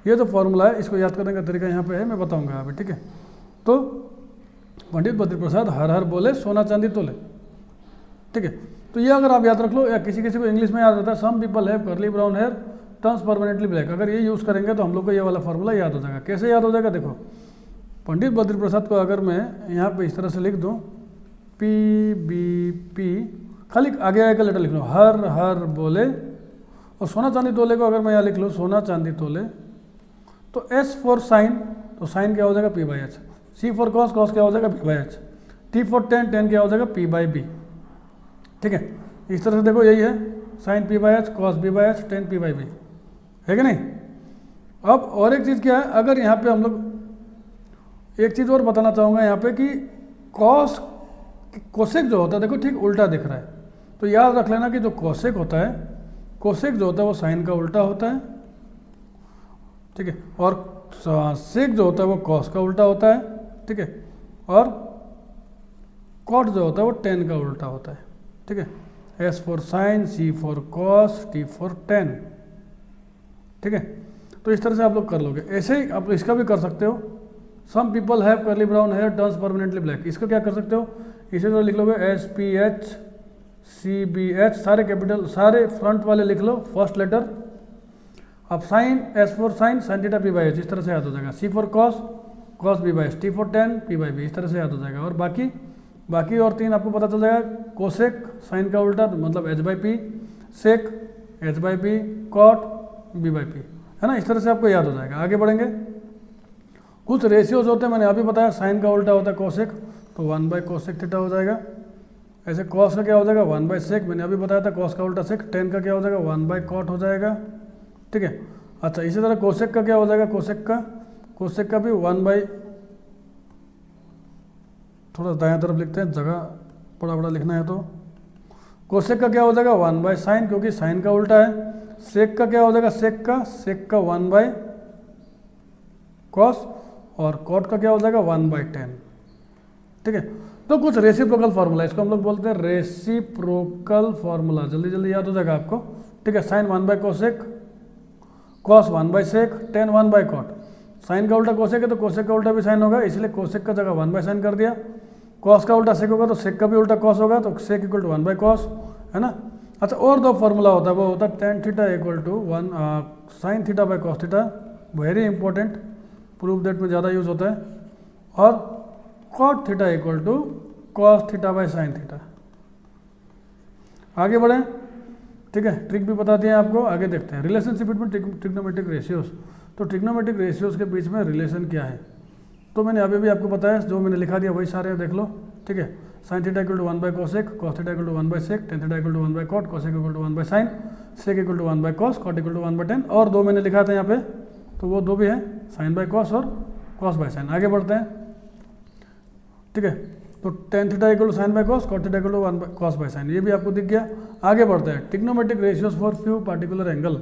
ये जो फॉर्मूला है इसको याद करने का तरीका यहाँ पे है, मैं बताऊंगा अभी। ठीक है, तो पंडित बद्री प्रसाद हर हर बोले सोना चांदी तोले। ठीक है, तो ये अगर आप याद रख लो, या किसी किसी को इंग्लिश में याद रहता है, some people have curly brown hair turns permanently black, अगर ये यूज़ करेंगे तो हम लोग को ये वाला फॉर्मूला याद हो जाएगा। कैसे याद हो जाएगा, देखो पंडित बद्री प्रसाद को अगर मैं यहाँ पे इस तरह से लिख दूँ, पी बी पी, खाली आगे आगे का लेटर लिख लो, हर हर बोले, और सोना चांदी तोले को अगर मैं यहाँ लिख लूँ सोना चांदी तोले, तो एस फॉर साइन, तो साइन क्या हो जाएगा, P by H. C for cos, cos क्या हो जाएगा P by H, T for tan, tan क्या हो जाएगा पी बाई बी। ठीक है, इस तरह से देखो यही है sine P by H, cos B by H, tan P by B, है कि नहीं। अब और एक चीज़ क्या है, अगर यहाँ पे हम लोग एक चीज़ और बताना चाहूँगा यहाँ पे कि कॉस कोसेक जो होता है देखो ठीक उल्टा दिख रहा है, तो याद रख लेना कि जो कोसेक होता है, कोसेक जो होता है वो साइन का उल्टा होता है, ठीक है, और सेक जो होता है वो कॉस का उल्टा होता है, ठीक है, और कॉट जो होता है वो टेन का उल्टा होता है, ठीक है। S for sine, C for cos, T for tan, ठीक है। तो इस तरह से आप लोग कर लोगे। ऐसे ही आप इसका भी कर सकते हो, some people have curly brown hair turns permanently black, इसको क्या कर सकते हो, इसी तरह लिख लोगे s p h c b h, सारे कैपिटल सारे फ्रंट वाले लिख लो, फर्स्ट लेटर। अब sine, s for sine, sine theta p by h, इस तरह से याद हो जाएगा। C for cos, cos B by H, T for tan P by b, इस तरह से याद हो जाएगा। और बाकी और तीन आपको पता चल जाएगा, कोसेक साइन का उल्टा मतलब H by P, sec H by P, cot B by P, है ना। इस तरह से आपको याद हो जाएगा। आगे बढ़ेंगे, कुछ रेशियोज होते हैं, मैंने अभी बताया साइन का उल्टा होता है कोसेक, तो 1 बाई कोसेक थीटा हो जाएगा। ऐसे कॉस का क्या हो जाएगा 1 बाई सेक, मैंने अभी बताया था कॉस का उल्टा सेक। टेन का क्या हो जाएगा 1 बाई कॉट हो जाएगा, ठीक है। अच्छा, इसी तरह कोसेक का क्या हो जाएगा, कोसेक का भी 1 बाई, थोड़ा दायां तरफ लिखते हैं, जगह बड़ा बड़ा लिखना है, तो कोसेक का क्या हो जाएगा 1 बाई साइन, क्योंकि साइन का उल्टा है। सेक का क्या हो जाएगा, सेक का 1 बाई कॉस, और कॉट का क्या हो जाएगा 1 बाई टेन, ठीक है। तो कुछ रेसिप्रोकल फार्मूला, इसको हम लोग बोलते हैं रेसिप्रोकल फार्मूला, जल्दी जल्दी याद हो जाएगा आपको, ठीक है। Sine 1 by cosec, cos 1 by sec, tan 1 by cot. Sine का उल्टा कोसेक है तो कोसेक का उल्टा भी साइन होगा, इसलिए कोसेक का जगह 1 बाई साइन कर दिया। कॉस का उल्टा सेक होगा तो सेक का भी उल्टा कॉस होगा, तो सेक इक्वल टू 1 बाई कॉस, है ना। अच्छा, और दो फार्मूला होता है, वो होता है tan theta equal to 1 sine theta by cos theta, very important, proof that में ज़्यादा यूज होता है। और cot theta equal to cos theta by sine theta. आगे बढ़ें, ठीक है, ट्रिक भी बता दिए आपको, आगे देखते हैं रिलेशनशिप बिटवीन ट्रिग्नोमेट्रिक रेशियोज। तो ट्रिग्नोमेट्रिक रेशियोज के बीच में रिलेशन क्या है, तो मैंने अभी भी आपको बताया, जो मैंने लिखा दिया वही सारे देख लो, ठीक है। Sine theta equal to 1 by cosec, cos theta equal to 1 by sec, tan theta equal to 1 by cot, cosec equal to 1 by sine, sec equal to 1 by cos, cot equal to 1 by tan. और दो मैंने लिखा था यहाँ पे, तो वो दो भी है, साइन बाई कॉस और कॉस बाई साइन। आगे बढ़ते हैं, ठीक है। तो tan theta equal to sine by cos, cot theta equal to 1 by cos by sine, ये भी आपको दिख गया। आगे बढ़ते हैं, trigonometric ratios for few particular angle,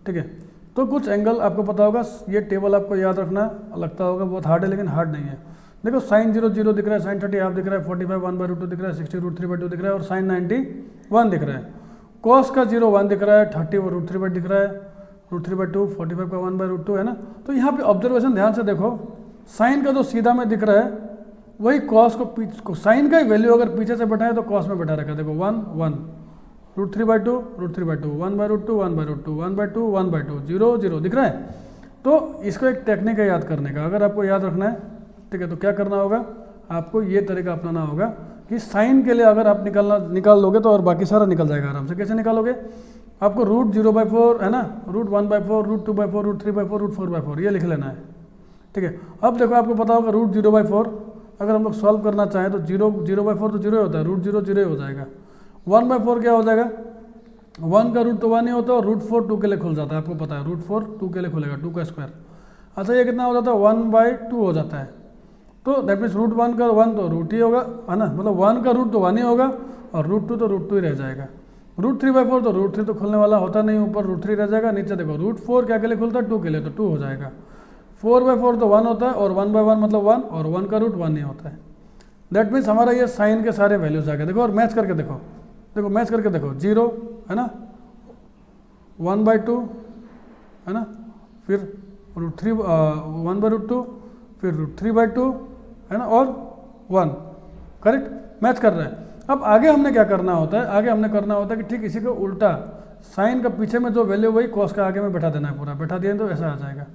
ठीक है। तो कुछ एंगल आपको पता होगा, ये टेबल आपको याद रखना, लगता होगा बहुत हार्ड है, लेकिन हार्ड नहीं है। देखो साइन 0 0 दिख रहा है, साइन 30 हाफ दिख रहा है, 45 1 बाई रूट 2 दिख रहा है, 60 रूट 3 बाई 2 दिख रहा है, और साइन 90 1 दिख रहा है। कॉस का 0 1 दिख रहा है, 30 रूट 3 बाई दिख रहा है, रूट 3 बाई 2, 45 का 1 बाई रूट 2, है ना। तो यहाँ पे ऑब्जर्वेशन ध्यान से देखो, साइन का जो सीधा में दिख रहा है वही कॉस को साइन का ही वैल्यू अगर पीछे से बैठा है तो कॉस में बैठा रखा है। देखो 1 1 root 3 by 2, root 3 by 2, 1 by root 2, 1 by root 2, 1 by 2, 1 by 2, 0 0 दिख रहा है। तो इसको एक टेक्निक है याद करने का, अगर आपको याद रखना है, ठीक है, तो क्या करना होगा, आपको ये तरीका अपनाना होगा कि साइन के लिए अगर आप निकाल लोगे तो और बाकी सारा निकल जाएगा आराम से। कैसे निकालोगे, आपको रूट 0 बाई 4 है ना, root 1 by 4, root 2 by 4, root 3 by 4, root 4 by 4, ये लिख लेना है, ठीक है। अब देखो आपको पता होगा रूट 0 बाई 4 अगर हम लोग सॉल्व करना चाहें तो 0 बाई 4 तो 0 होता है, रूट 0 0 हो जाएगा। 1 बाई 4 क्या हो जाएगा, 1 का रूट तो 1 ही होता है, और रूट 4 2 के लिए खुल जाता है, आपको पता है, रूट 4 2 के लिए खुलेगा, 2 का स्क्वायर। अच्छा, ये कितना हो जाता है 1 बाई 2 हो जाता है, तो दैट मीन्स रूट 1 का 1 तो रूट ही होगा, है ना, मतलब 1 का रूट तो 1 ही होगा, और रूट 2 तो रूट 2 ही रह जाएगा। रूट 3 बाई 4 तो रूट 3 तो खुलने वाला होता नहीं, ऊपर रूट 3 रह जाएगा, नीचे देखो रूट 4 क्या के लिए खुलता है, 2 के लिए, तो 2 हो जाएगा। 4 बाई 4 तो 1 होता है, और 1 बाई 1 मतलब 1, और 1 का रूट 1 ही होता है। दैट मीन्स हमारा ये साइन के सारे वैल्यूज आ गए। देखो और मैच करके देखो, देखो मैच करके देखो, 0 है ना, 1 बाई 2 है ना, फिर रूट 3 1 बाई रूट 2, फिर रूट 3 बाई 2 है ना, और 1, करेक्ट मैच कर रहा है। अब आगे हमने क्या करना होता है, आगे हमने करना होता है कि ठीक इसी को उल्टा, साइन का पीछे में जो वैल्यू वही कॉस का आगे में बैठा देना है, पूरा बैठा दिया तो ऐसा आ जाएगा।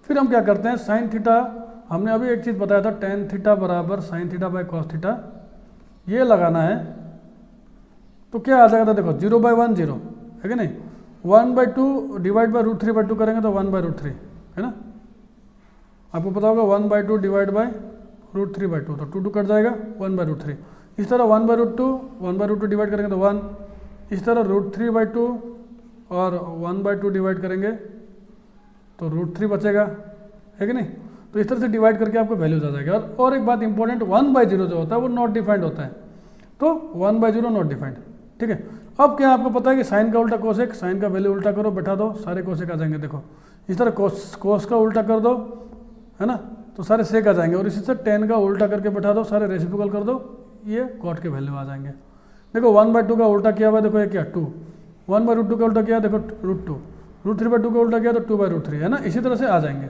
फिर हम क्या करते हैं, साइन थीटा, हमने अभी एक चीज़ बताया था, टेन थीटा बराबर sign theta by cos theta, ये लगाना है, तो क्या आ जाएगा था, देखो 0 बाई 1 0 है कि नहीं, 1 by 2 divide by root 3 by 2 करेंगे तो 1 बाई रूट 3 है ना, आपको पता होगा 1 बाई 2 डिवाइड बाई √3/2, तो 2 कट जाएगा, 1/√3। इस तरह 1/√2 डिवाइड करेंगे तो 1, इस तरह √3/2 और 1/2 डिवाइड करेंगे तो √3 बचेगा, है कि नहीं। तो इस तरह से डिवाइड करके आपको वैल्यूज आ जाएगा। और एक बात इंपॉर्टेंट, 1/0 जो होता है वो नॉट डिफाइंड होता है, तो 1/0 नॉट डिफाइंड, ठीक है। अब क्या आपको पता है कि साइन का उल्टा कोसेक, साइन का वैल्यू उल्टा करो, बैठा दो, सारे कोसेक आ जाएंगे। देखो इस तरह कोस का उल्टा कर दो, है ना, तो सारे सेक आ जाएंगे। और इसी से टेन का उल्टा करके बैठा दो, सारे रेसिप्रोकल कर दो, ये कॉट के वैल्यू आ जाएंगे। देखो 1/2 का उल्टा किया हुआ है, देखो ये क्या 2, 1/√2 का उल्टा किया, देखो √2, √3/2 का उल्टा किया तो 2/√3, है ना। इसी तरह से आ जाएंगे।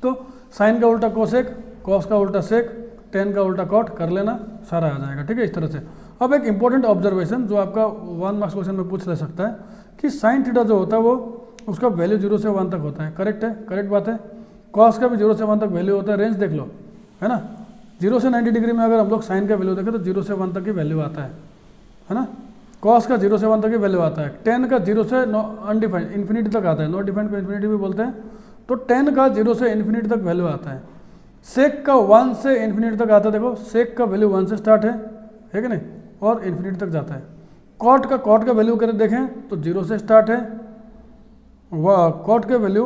तो साइन का उल्टा कोसेक, कॉस का उल्टा सेक, टेन का उल्टा कॉट कर लेना, सारा आ जाएगा, ठीक है, इस तरह से। अब एक इंपॉर्टेंट ऑब्जर्वेशन जो आपका 1 मार्क्स क्वेश्चन में पूछ ले सकता है कि साइन थीटा जो होता है वो उसका वैल्यू 0 से 1 तक होता है, करेक्ट है, करेक्ट बात है। कॉस का भी 0 से 1 तक वैल्यू होता है, रेंज देख लो, है ना। 0 से 90 डिग्री में अगर हम लोग साइन का वैल्यू देखें तो 0 से 1 तक की वैल्यू आता है ना। कॉस का 0 से 1 तक की वैल्यू आता है, टेन का 0 से अनडिफाइंड इन्फिनिटी तक आता है, नॉट डिफाइंड को इन्फिनिटी भी बोलते हैं, तो टेन का 0 से इन्फिनिटी तक वैल्यू आता है। सेक का 1 से इन्फिनिटी तक आता है, देखो सेक का वैल्यू 1 से स्टार्ट है कि नहीं, और इन्फिनिटी तक जाता है। कॉट का वैल्यू करें देखें तो 0 से स्टार्ट है, वह कॉट का वैल्यू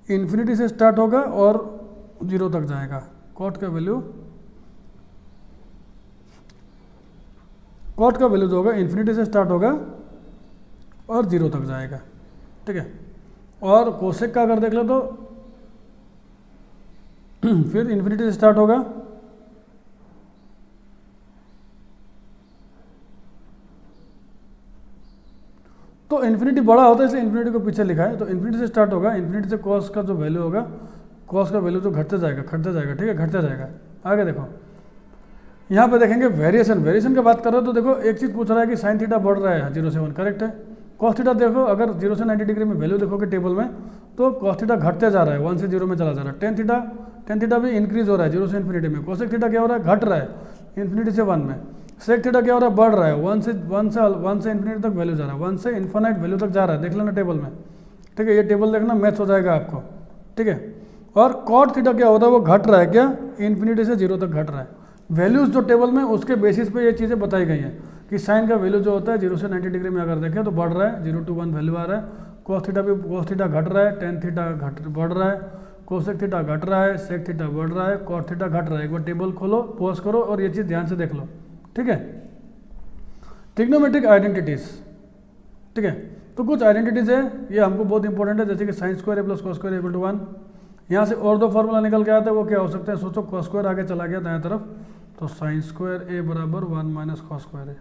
इन्फिनिटी से स्टार्ट होगा और 0 तक जाएगा। कॉट का वैल्यू जो होगा इन्फिनिटी से स्टार्ट होगा और 0 तक जाएगा, ठीक है। और कोसेक का अगर देख लो तो फिर इन्फिनिटी से स्टार्ट होगा तो इन्फिनिटी बड़ा होता है इसलिए इन्फिनिटी को पीछे लिखा है, तो इन्फिनिटी से स्टार्ट होगा, इन्फिनिटी से कॉस का जो वैल्यू होगा, कॉस का वैल्यू जो घटते जाएगा, ठीक है, घटते जाएगा। आगे देखो यहाँ पे देखेंगे वेरिएशन की बात कर रहे हो तो देखो एक चीज़ पूछ रहा है कि साइन थीटा बढ़ रहा है 0 से 1, करेक्ट है। कॉस थीटा देखो अगर 0 से 90 डिग्री में वैल्यू देखोगे टेबल में तो कॉस थीटा घटते जा रहा है, 1 से 0 में चला जा रहा है। टेन थीटा भी इंक्रीज हो रहा है 0 से इन्फिनिटी में। कोसेक थीटा क्या हो रहा है, घट रहा है इन्फिनिटी से 1 में। सेक थीटा क्या हो रहा है, बढ़ रहा है 1 से इन्फिनिटी तक वैल्यू जा रहा है, 1 से इन्फिनाइट वैल्यू तक जा रहा है, देख लेना टेबल में, ठीक है। ये टेबल देखना मैच हो जाएगा आपको, ठीक है। और कॉट थीटा क्या होता है, वो घट रहा है क्या, इन्फिनिटी से 0 तक घट रहा है। वैल्यूज जो टेबल में उसके बेसिस पे ये चीज़ें बताई गई हैं कि साइन का वैल्यू जो होता है 0 से 90 डिग्री में अगर देखें तो बढ़ रहा है, 0 to 1 वैल्यू आ रहा है। कॉस थीटा घट रहा है, टेन थीटा बढ़ रहा है, कोसेक थीटा घट रहा है, सेक थीटा बढ़ रहा है, कॉट थीटा घट रहा है। एक बार टेबल खोलो, पॉज करो और ये चीज़ ध्यान से देख लो, ठीक है। ट्रिग्नोमेट्रिक आइडेंटिटीज, ठीक है, तो कुछ आइडेंटिटीज है ये हमको बहुत इंपॉर्टेंट है, जैसे कि sine square A plus cos square equal to 1। यहाँ से और दो फॉर्मूला निकल के आता है, वो क्या हो सकता है, सोचो कॉस स्क्वायर आगे चला गया दाएं तरफ तो साइन स्क्वायर ए बराबर 1 माइनस कॉस स्क्वायर ए,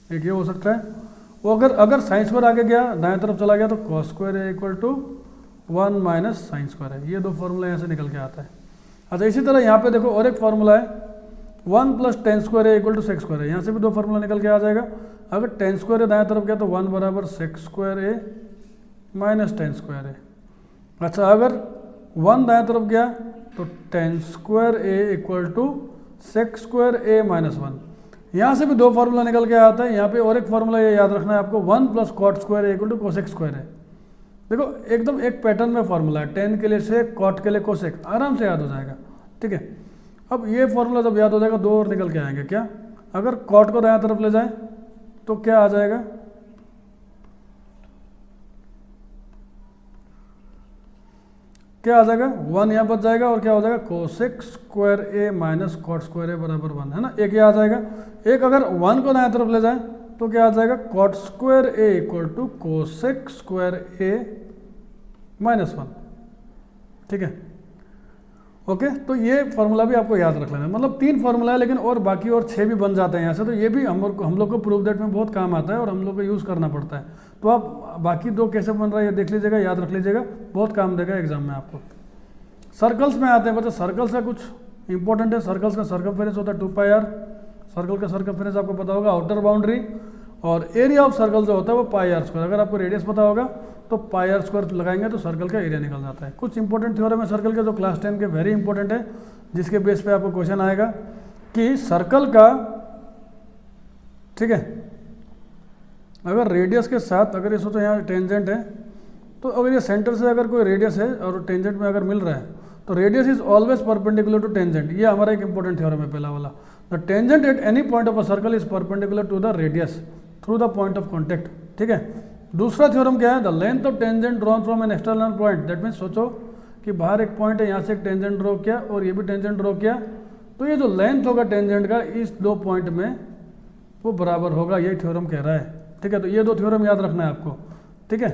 एक ये हो सकता है। वो अगर साइन स्क्वायर आगे गया दाएं तरफ चला गया तो cos square A equal to 1 minus sine square है। ये दो फॉर्मूला यहाँ से निकल के आता है। अच्छा इसी तरह यहाँ पे देखो और एक फॉर्मूला है 1 plus tan square A equal to sec square है, यहाँ से भी दो फॉर्मूला निकल के आ जाएगा। अगर टेन स्क्वायर ए दाएं तरफ गया तो 1 बराबर sec square A minus tan square A. अच्छा अगर 1 दाएं तरफ गया तो tan square A equal to sec square A minus 1। यहाँ से भी दो फार्मूला निकल के आता है। यहाँ पे और एक फार्मूला ये याद रखना है आपको, 1 plus cot square A equal to cosec square है। देखो एकदम एक पैटर्न में फार्मूला है, टेन के लिए सेक, कॉट के लिए कोसेक, आराम से याद हो जाएगा, ठीक है। अब ये फार्मूला जब याद हो जाएगा दो और निकल के आएंगे। क्या, अगर कॉट को दायां तरफ ले जाए तो क्या आ जाएगा, क्या आ जाएगा 1 यहाँ बच जाएगा और क्या हो जाएगा cosec square A minus cot square ए बराबर 1, है ना। एक ये आ जाएगा। एक अगर 1 को दाएं तरफ ले जाए तो क्या आ जाएगा cot square A equal to cosec square A minus 1, ठीक है। ओके, तो ये फार्मूला भी आपको याद रख लेना है। मतलब 3 फार्मूला है लेकिन और बाकी और 6 भी बन जाते हैं यहाँ से, तो ये भी हम लोग को प्रूफ दैट में बहुत काम आता है और हम लोग को यूज़ करना पड़ता है। तो आप बाकी 2 कैसे बन रहा है ये देख लीजिएगा, याद रख लीजिएगा, बहुत काम देगा एग्जाम में आपको। सर्कल्स में आते हैं बच्चे, सर्कल्स का कुछ इंपॉर्टेंट है। सर्कल्स का सर्कमफेरेंस होता है 2πr, सर्कल का सर्कमफेरेंस आपको पता होगा, आउटर बाउंड्री, और एरिया ऑफ सर्कल जो होता है वो πr²। अगर आपको रेडियस पता होगा तो πr² लगाएंगे तो सर्कल का एरिया निकल जाता है। कुछ इंपॉर्टेंट थ्योरम है सर्कल के जो क्लास 10 के वेरी इंपॉर्टेंट है, जिसके बेस पे आपको क्वेश्चन आएगा कि सर्कल का, ठीक है, अगर रेडियस के साथ अगर ये सोचो यहाँ टेंजेंट है तो अगर ये सेंटर से अगर कोई रेडियस है और टेंजेंट में अगर मिल रहा है तो radius is always perpendicular to tangent, ये हमारा एक इंपॉर्टेंट थ्योरम है पहला वाला। The tangent at any point of a circle is perpendicular to the radius through the point of contact, ठीक है। दूसरा थ्योरम क्या है, the length of tangent drawn from an external point, that means सोचो कि बाहर एक पॉइंट है, यहाँ से एक टेंजेंट ड्रॉ किया और ये भी टेंजेंट ड्रॉ किया, तो ये जो लेंथ होगा टेंजेंट का इस दो पॉइंट में वो बराबर होगा, ये थ्योरम कह रहा है, ठीक है। तो ये दो थ्योरम याद रखना है आपको, ठीक है।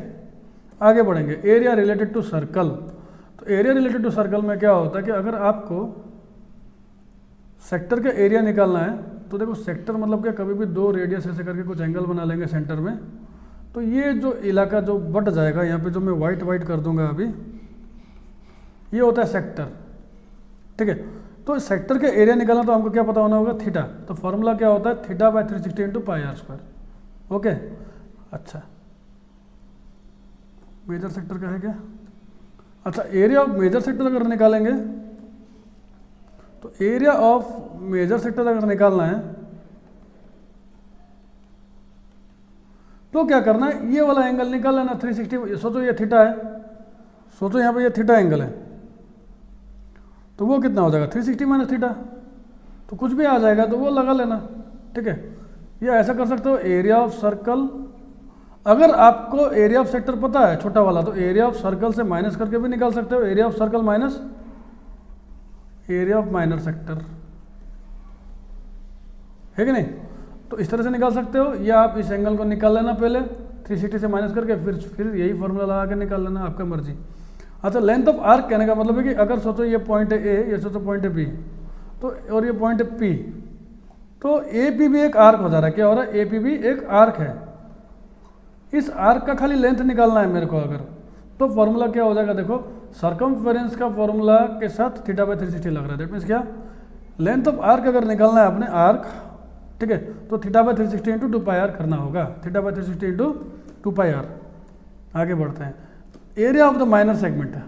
आगे बढ़ेंगे, एरिया रिलेटेड टू सर्कल। तो एरिया रिलेटेड टू सर्कल में क्या होता है कि अगर आपको सेक्टर का एरिया निकालना है तो देखो सेक्टर मतलब क्या, कभी भी दो रेडियस ऐसे करके कुछ एंगल बना लेंगे सेंटर में, तो ये जो इलाका जो बट जाएगा यहाँ पे जो मैं वाइट कर दूंगा अभी, ये होता है सेक्टर, ठीक है। तो सेक्टर के एरिया निकालना तो हमको क्या पता होना होगा, थीटा। तो फॉर्मूला क्या होता है, theta by 360 into pi R square. Okay, अच्छा मेजर सेक्टर का है क्या, अच्छा एरिया ऑफ मेजर सेक्टर अगर निकालेंगे तो एरिया ऑफ मेजर सेक्टर अगर निकालना है तो क्या करना है, ये वाला एंगल निकाल लेना 360। सोचो ये थीटा है, सोचो यहाँ पे ये थीटा एंगल है, तो वो कितना हो जाएगा 360 माइनस थीटा, तो कुछ भी आ जाएगा तो वो लगा लेना, ठीक है। या ऐसा कर सकते हो एरिया ऑफ सर्कल, अगर आपको एरिया ऑफ सेक्टर पता है छोटा वाला तो एरिया ऑफ सर्कल से माइनस करके भी निकाल सकते हो, area of circle minus area of minor sector, है कि नहीं। तो इस तरह से निकाल सकते हो, या आप इस एंगल को निकाल लेना पहले 360 से माइनस करके फिर यही फॉर्मूला लगा के निकाल लेना, आपका मर्जी। अच्छा लेंथ ऑफ आर्क कहने का मतलब है कि अगर सोचो ये पॉइंट है ए, ये सोचो पॉइंट है बी, तो और ये पॉइंट है पी, तो ए पी भी एक आर्क हो जा रहा है, क्या हो रहा है, ए पी भी एक आर्क है। इस आर्क का खाली लेंथ निकालना है मेरे को अगर, तो फॉर्मूला क्या हो जाएगा, देखो सर्कमफेरेंस का फॉर्मूला के साथ थीटा बाय 360 लग रहा है, दैट मीन्स क्या, लेंथ ऑफ आर्क अगर निकालना है अपने आर्क, ठीक है, तो theta by 360 into 2 pi R करना होगा, theta by 360 into 2 pi R. आगे बढ़ते हैं, area of the minor segment है।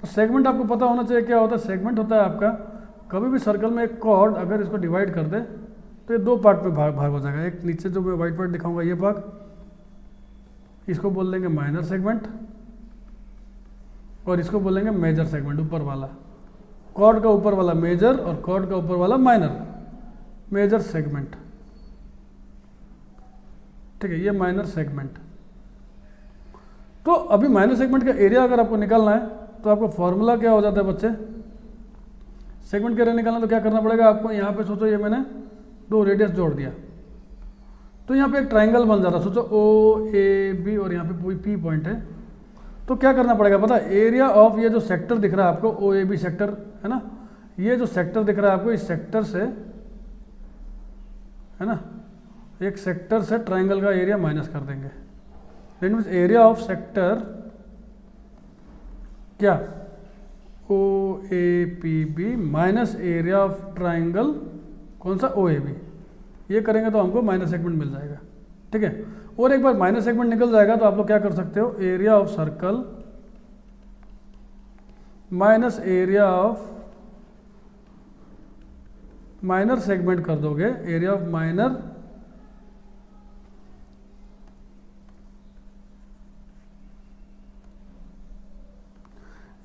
तो सेगमेंट आपको पता होना चाहिए क्या होता है, सेगमेंट होता है आपका, कभी भी सर्कल में एक कॉर्ड अगर इसको डिवाइड कर दे तो ये दो पार्ट में भाग हो जाएगा। एक नीचे जो मैं वाइट पार्ट दिखाऊंगा ये भाग, इसको बोल देंगे माइनर सेगमेंट, और इसको बोलेंगे मेजर सेगमेंट, ऊपर वाला कॉर्ड का ऊपर वाला मेजर और कॉर्ड का ऊपर वाला माइनर, मेजर सेगमेंट, ठीक है, ये माइनर सेगमेंट। तो अभी माइनर सेगमेंट का एरिया अगर आपको निकालना है तो आपको फॉर्मूला क्या हो जाता है बच्चे, सेगमेंट का एरिया निकालना तो क्या करना पड़ेगा आपको, यहाँ पे सोचो ये मैंने दो रेडियस जोड़ दिया तो यहाँ पे एक ट्राइंगल बन जाता है, सोचो ओ ए बी और यहाँ पे पी पॉइंट है, तो क्या करना पड़ेगा पता है, एरिया ऑफ ये जो सेक्टर दिख रहा है आपको ओ ए बी सेक्टर है ना, ये जो सेक्टर दिख रहा है आपको इस सेक्टर से है ना, एक सेक्टर से ट्राइंगल का एरिया माइनस कर देंगे, that means area of sector क्या o a p b minus area of triangle कौन सा ओ ए बी, ये करेंगे तो हमको माइनस सेगमेंट मिल जाएगा, ठीक है। और एक बार माइनस सेगमेंट निकल जाएगा तो आप लोग क्या कर सकते हो, area of circle minus area of minor segment कर दोगे, area of minor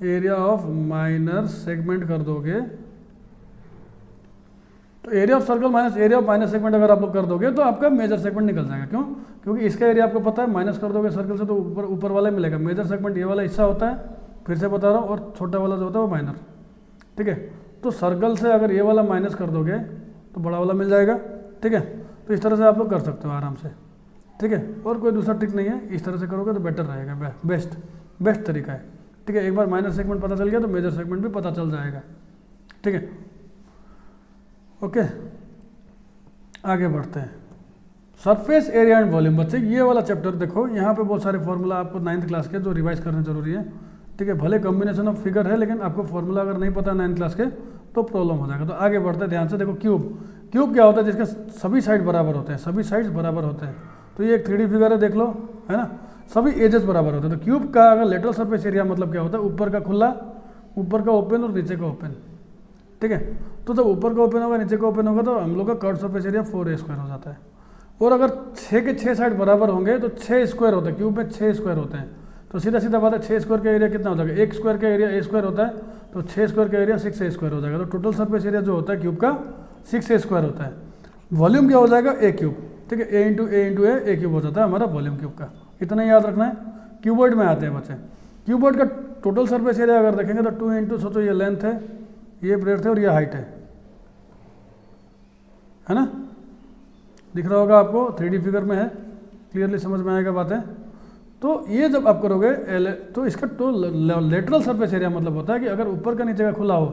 area of minor segment कर दोगे, तो area of circle minus area of minor segment अगर आप लोग कर दोगे तो आपका मेजर सेगमेंट निकल जाएगा। क्यों, क्योंकि इसका एरिया आपको पता है, माइनस कर दोगे सर्कल से तो ऊपर वाला मिलेगा। मेजर सेगमेंट ये वाला हिस्सा होता है, फिर से बता रहा हूँ, और छोटा वाला जो होता है वो माइनर, ठीक है। तो सर्कल से अगर ये वाला माइनस कर दोगे तो बड़ा वाला मिल जाएगा, ठीक है। तो इस तरह से आप लोग कर सकते हो आराम से, ठीक है। और कोई दूसरा ट्रिक नहीं है, इस तरह से करोगे तो बेटर रहेगा, बेस्ट तरीका है, ठीक है। एक बार माइनर सेगमेंट पता चल गया तो मेजर सेगमेंट भी पता चल जाएगा, ठीक है। ओके, आगे बढ़ते हैं, सरफेस एरिया एंड वॉल्यूम। बच्चे ये वाला चैप्टर देखो, यहाँ पे बहुत सारे फॉर्मूला आपको 9th क्लास के जो रिवाइज करने जरूरी है, ठीक है। भले कॉम्बिनेशन ऑफ फिगर है लेकिन आपको फॉर्मूला अगर नहीं पता 9th क्लास के तो प्रॉब्लम हो जाएगा। तो आगे बढ़ते हैं, ध्यान से देखो, क्यूब क्या होता है, जिसके सभी साइड बराबर होते हैं, सभी साइड्स बराबर होते हैं। तो ये एक 3D फिगर है, देख लो, है ना, सभी एजेस बराबर होते हैं। तो क्यूब का अगर लेटरल सरफेस एरिया मतलब क्या होता है, ऊपर का खुला, ऊपर का ओपन और नीचे का ओपन, ठीक है। तो जब ऊपर का ओपन होगा नीचे का ओपन होगा तो हम लोग का curve surface area 4a square हो जाता है। और अगर 6 के 6 साइड बराबर होंगे तो 6 स्क्वायर होते हैं, क्यूब में 6 स्क्वायर होते हैं। तो सीधा सीधा बात है 6 स्क्वायर का एरिया कितना हो जाएगा, 1 स्क्वायर का एरिया a स्क्वायर होता है, तो 6 स्क्वायर का एरिया 6a स्क्वायर हो जाएगा। तो टोटल सरफेस एरिया जो होता है क्यूब का 6a स्क्वायर होता है। वॉल्यूम क्या हो जाएगा, a क्यूब, ठीक है, a इंटू ए क्यूब हो जाता है हमारा वॉल्यूम क्यूब का। इतना याद रखना है। क्यूबॉइड में आते हैं बच्चे। क्यूबॉइड का टोटल सरफेस एरिया अगर देखेंगे तो 2 इंटू, सोचो ये लेंथ है, ये ब्रेड्थ है और ये हाइट है ना, दिख रहा होगा आपको, 3D फिगर में है, क्लियरली समझ में आएगा बातें। तो ये जब आप करोगे तो इसका तो लेटरल सरफेस एरिया मतलब होता है कि अगर ऊपर का नीचे का खुला हो,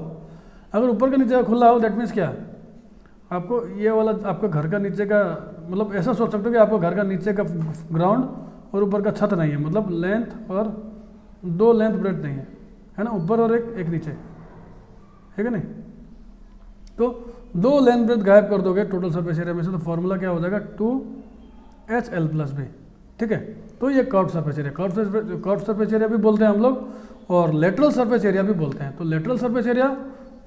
अगर ऊपर का नीचे का खुला हो दैट मीन्स क्या, आपको ये वाला आपका घर का नीचे का, मतलब ऐसा सोच सकते हो कि आपको घर का नीचे का ग्राउंड और ऊपर का छत नहीं है, मतलब लेंथ और 2 लेंथ ब्रेड्थ नहीं है ना, ऊपर और एक नीचे, है कि नहीं। तो 2 लेंथ ब्रेड्थ गायब कर दोगे टोटल सरफेस एरिया में से, तो फॉर्मूला क्या हो जाएगा 2HL+B, ठीक है। तो ये curved surface area, curved surface area भी बोलते हैं हम लोग और लेटरल सरफेस एरिया भी बोलते हैं। तो लेटरल सरफेस एरिया,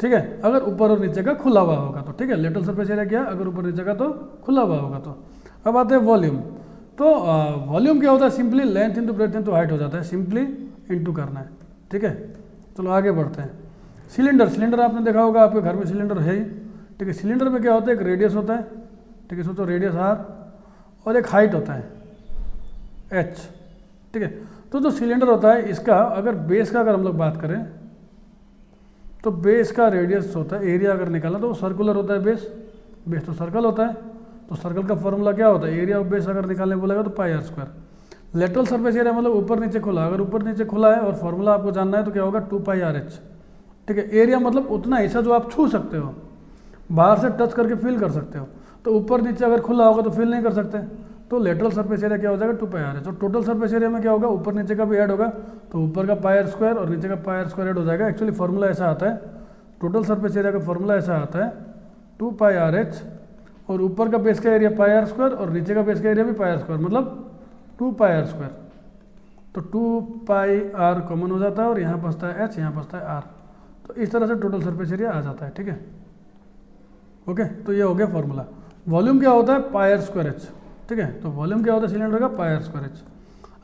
ठीक है, अगर ऊपर और नीचे का खुला हुआ होगा तो, ठीक है, लेटरल सरफेस एरिया क्या, अगर ऊपर नीचे का तो खुला हुआ होगा तो। अब आते हैं वॉल्यूम। तो वॉल्यूम क्या होता है, simply length into breadth into height हो जाता है, सिंपली इंटू करना है, ठीक है। चलो आगे बढ़ते हैं। सिलेंडर आपने देखा होगा, आपके घर में सिलेंडर है ही, ठीक है। सिलेंडर में क्या होता है, एक रेडियस होता है, ठीक है, सोचो रेडियस r और एक हाइट होता है h, ठीक है। तो जो सिलेंडर होता है इसका अगर बेस का अगर हम लोग बात करें तो बेस का रेडियस होता है, एरिया अगर निकालना तो वो सर्कुलर होता है, बेस तो सर्कल होता है। तो सर्कल का फॉर्मूला क्या होता है, एरिया ऑफ बेस अगर निकालने बोलेगा तो πr²। लेटरल सरफेस एरिया मतलब ऊपर नीचे खुला, अगर ऊपर नीचे खुला है और फॉर्मूला आपको जानना है तो क्या होगा 2πrh, ठीक है। एरिया मतलब उतना हिस्सा जो आप छू सकते हो, बाहर से टच करके फील कर सकते हो। तो ऊपर नीचे अगर खुला होगा तो फील नहीं कर सकते, तो लेटरल सरफेस एरिया क्या हो जाएगा 2πrh। तो टोटल सरफेस एरिया में क्या होगा, ऊपर नीचे का भी ऐड होगा, तो ऊपर का πr² और नीचे का πr² ऐड हो जाएगा। एक्चुअली फॉर्मूला ऐसा आता है, टोटल सरफेस एरिया का फॉर्मूला ऐसा आता है 2πrh, और ऊपर का बेस का एरिया πr² और नीचे का बेस का एरिया भी πr², मतलब 2πr²। तो 2πr कॉमन हो जाता है और यहाँ बचता है h, यहाँ बचता है r। तो इस तरह से टोटल सरफेस एरिया आ जाता है, ठीक है, ओके। तो ये हो गया फॉर्मूला। वॉल्यूम क्या होता है πr²h, ठीक है। तो वॉल्यूम क्या होता है सिलेंडर का πr²h।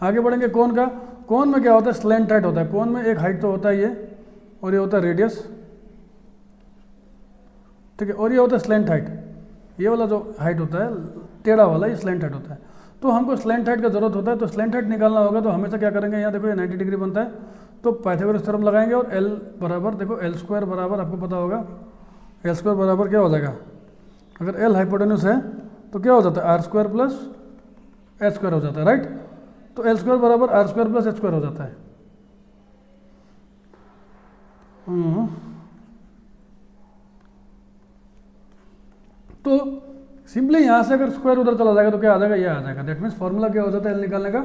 आगे बढ़ेंगे कोन का। कोन में क्या होता है, स्लैंट हाइट होता है। कोन में एक हाइट तो होता है ये, और ये होता है रेडियस, ठीक है, और ये होता है स्लैंट हाइट। ये वाला जो हाइट होता है टेढ़ा वाला, ये स्लैंट हाइट होता है। तो हमको स्लैंट हाइट का जरूरत होता है, तो स्लैंट हाइट निकालना होगा तो हमेशा क्या करेंगे, यहाँ देखो ये 90 डिग्री बनता है, तो पाइथागोरस थ्योरम लगाएंगे और L बराबर, देखो L² बराबर, आपको पता होगा L² बराबर क्या हो जाएगा, अगर L हाइपोटेन्यूस है तो क्या हो जाता है r² प्लस h² हो जाता है, राइट। तो L² बराबर r² प्लस h² हो जाता है। तो सिंपली यहाँ से अगर स्क्वायर उधर चला जाएगा तो क्या आ जाएगा, ये आ जाएगा। दैट मीन्स फॉर्मूला क्या हो जाता है एल निकालने का,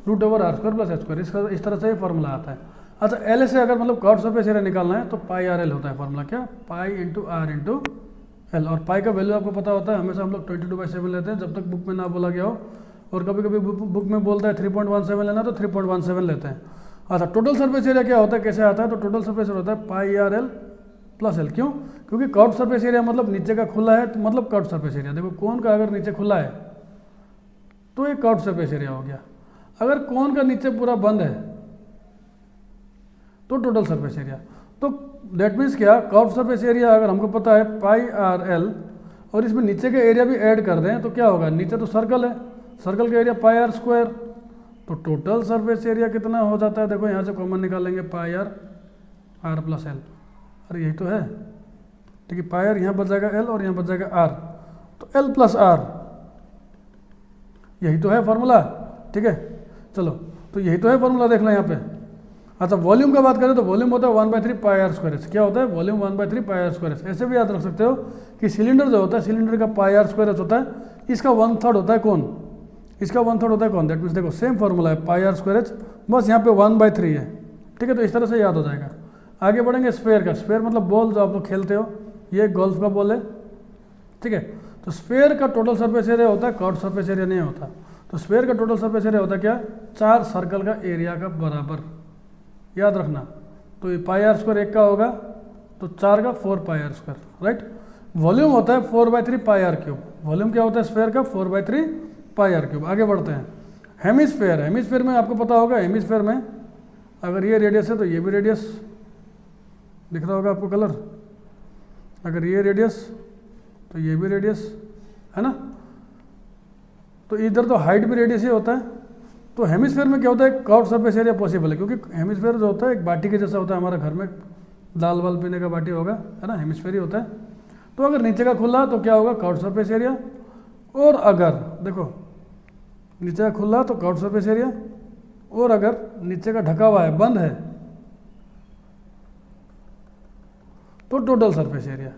√r² प्लस h²। इस तरह से ये फॉर्मूला आता है। अच्छा, एल से अगर मतलब कर्व्ड सरफेस एरिया निकालना है तो πrl होता है फॉर्मूला, क्या, pi into R into L. और पाई का वैल्यू आपको पता होता है, हमेशा हम लोग 22/7 लेते हैं जब तक बुक में ना बोला गया हो, और कभी कभी बुक में बोलता है 3.17 लेना तो 3.17 लेते हैं। अच्छा, टोटल सरफेस एरिया क्या होता है, कैसे आता है, तो टोटल सरफेस एरिया होता है πrl प्लस एल। क्यों, क्योंकि कर्व्ड सरफेस एरिया मतलब नीचे का खुला है, तो मतलब कर्व्ड सरफेस एरिया। देखो कोन का अगर नीचे खुला है तो ये कर्व्ड सरफेस एरिया हो गया। अगर कोन का नीचे पूरा बंद है तो टोटल सरफेस एरिया। तो दैट मीन्स क्या, कर्व्ड सरफेस एरिया अगर हमको पता है πrl और इसमें नीचे का एरिया भी ऐड कर दें तो क्या होगा, नीचे तो सर्कल है, सर्कल का एरिया πr², तो टोटल सरफेस एरिया कितना हो जाता है, देखो यहाँ से कॉमन निकालेंगे πr प्लस एल। अरे यही तो है, ठीक है, πr यहाँ बच जाएगा एल और यहाँ बच जाएगा r, तो एल प्लस आर, यही तो है फॉर्मूला, ठीक है। चलो, तो यही तो है फॉर्मूला, देख लो यहाँ पे। अच्छा, वॉल्यूम का बात करें तो वॉल्यूम होता है 1/3 πr²। क्या होता है, वॉल्यूम 1/3 πr²। ऐसे भी याद रख सकते हो कि सिलेंडर जो होता है, सिलेंडर का πr² होता है, इसका 1/3 होता है कौन, इसका 1/3 होता है कौन। दैट मीन्स देखो सेम फॉर्मूला है πr², बस यहाँ पे 1/3 है, ठीक है। तो इस तरह से याद हो जाएगा। आगे बढ़ेंगे स्फेयर का। स्फेयर मतलब बॉल जो आप लोग खेलते हो, ये गोल्फ का बॉल है, ठीक है। तो स्फेयर का टोटल सरफेस एरिया होता है, कर्व्ड सरफेस एरिया नहीं होता। तो स्फेयर का टोटल सरफेस एरिया होता है क्या, 4 सर्कल का एरिया का बराबर, याद रखना। तो ये πr² एक का होगा तो 4 का 4πr², राइट। वॉल्यूम होता है 4/3 πr³। वॉल्यूम क्या होता है स्फेयर का, 4/3 πr³। आगे बढ़ते हैं। हेमिस्फेयर, हेमिस्फेयर में आपको पता होगा, हेमिस्फेयर में अगर ये रेडियस है तो ये भी रेडियस दिख रहा होगा आपको कलर, अगर ये रेडियस तो ये भी रेडियस है ना, तो इधर तो हाइट भी रेडियस ही होता है। तो हेमिस्फेयर में क्या होता है, कर्व्ड सरफेस एरिया पॉसिबल है, क्योंकि हेमिस्फेयर जो होता है एक बाटी के जैसा होता है, हमारा घर में दाल वाल पीने का बाटी होगा, है ना, हेमिस्फेयर ही होता है। तो अगर नीचे का खुला तो क्या होगा, कर्व्ड सरफेस एरिया, और अगर देखो नीचे का खुला तो कर्व्ड सरफेस एरिया, और अगर नीचे का ढका हुआ है, बंद है, तो टोटल सरफेस एरिया।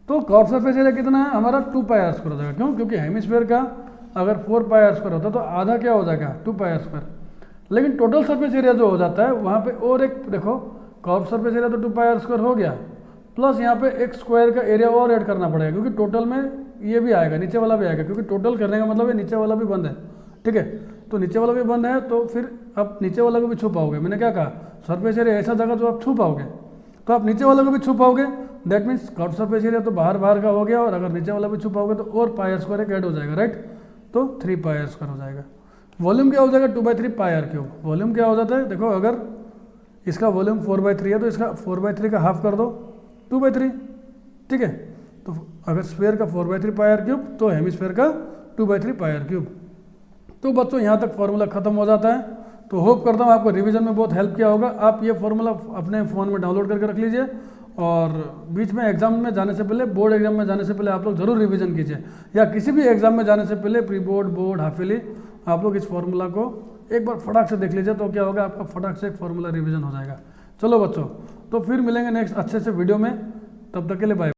तो कर्व्ड सरफेस एरिया कितना है हमारा, 2 पाई आर स्क्वायर हो जाएगा। क्यों, क्योंकि हेमिस्फेयर का अगर 4 पाई आर स्क्वायर होता तो आधा क्या हो जाएगा, 2 पाई आर स्क्वायर। लेकिन टोटल सरफेस एरिया जो हो जाता है वहाँ पे और एक देखो, कर्व्ड सरफेस एरिया तो 2 पाई आर स्क्वायर हो गया, प्लस यहाँ पे एक स्क्वायर का एरिया और ऐड करना पड़ेगा, क्योंकि टोटल में ये भी आएगा, नीचे वाला भी आएगा, क्योंकि टोटल करने का मतलब है नीचे वाला भी बंद है, ठीक है। तो नीचे वाला भी बंद है, तो फिर आप नीचे वाला को भी छू पाओगे। मैंने क्या कहा, सरफेस एरिया ऐसा जगह जो आप छू पाओगे, तो आप नीचे वाला को भी छू पाओगे। That means curved surface area तो बाहर बाहर का हो गया, और अगर नीचे वाला भी छू पाओगे तो और पाई आर स्क्वायर एक ऐड हो जाएगा, राइट। तो 3 पाई आर स्क्वायर हो जाएगा। वॉल्यूम क्या हो जाएगा, 2/3 पाई आर क्यूब। वॉल्यूम क्या हो जाता है, देखो अगर इसका वॉल्यूम 4/3 है तो इसका 4/3 का हाफ कर दो, 2/3, ठीक है। तो अगर स्फीयर का 4/3 पाई आर क्यूब तो हेमिस्फीयर का 2/3 पाई आर क्यूब। तो बच्चों यहाँ तक फॉर्मूला खत्म हो जाता है। तो होप करता हूँ आपको रिवीजन में बहुत हेल्प किया होगा। आप ये फॉर्मूला अपने फ़ोन में डाउनलोड करके रख लीजिए, और बीच में एग्जाम में जाने से पहले, बोर्ड एग्जाम में जाने से पहले आप लोग ज़रूर रिवीजन कीजिए, या किसी भी एग्जाम में जाने से पहले प्री बोर्ड, बोर्ड, हाफिली, आप लोग इस फॉर्मूला को एक बार फटाक से देख लीजिए। तो क्या होगा, आपका फटाक से एक फॉर्मूला रिवीजन हो जाएगा। चलो बच्चों, तो फिर मिलेंगे नेक्स्ट अच्छे से वीडियो में, तब तक के लिए बाय।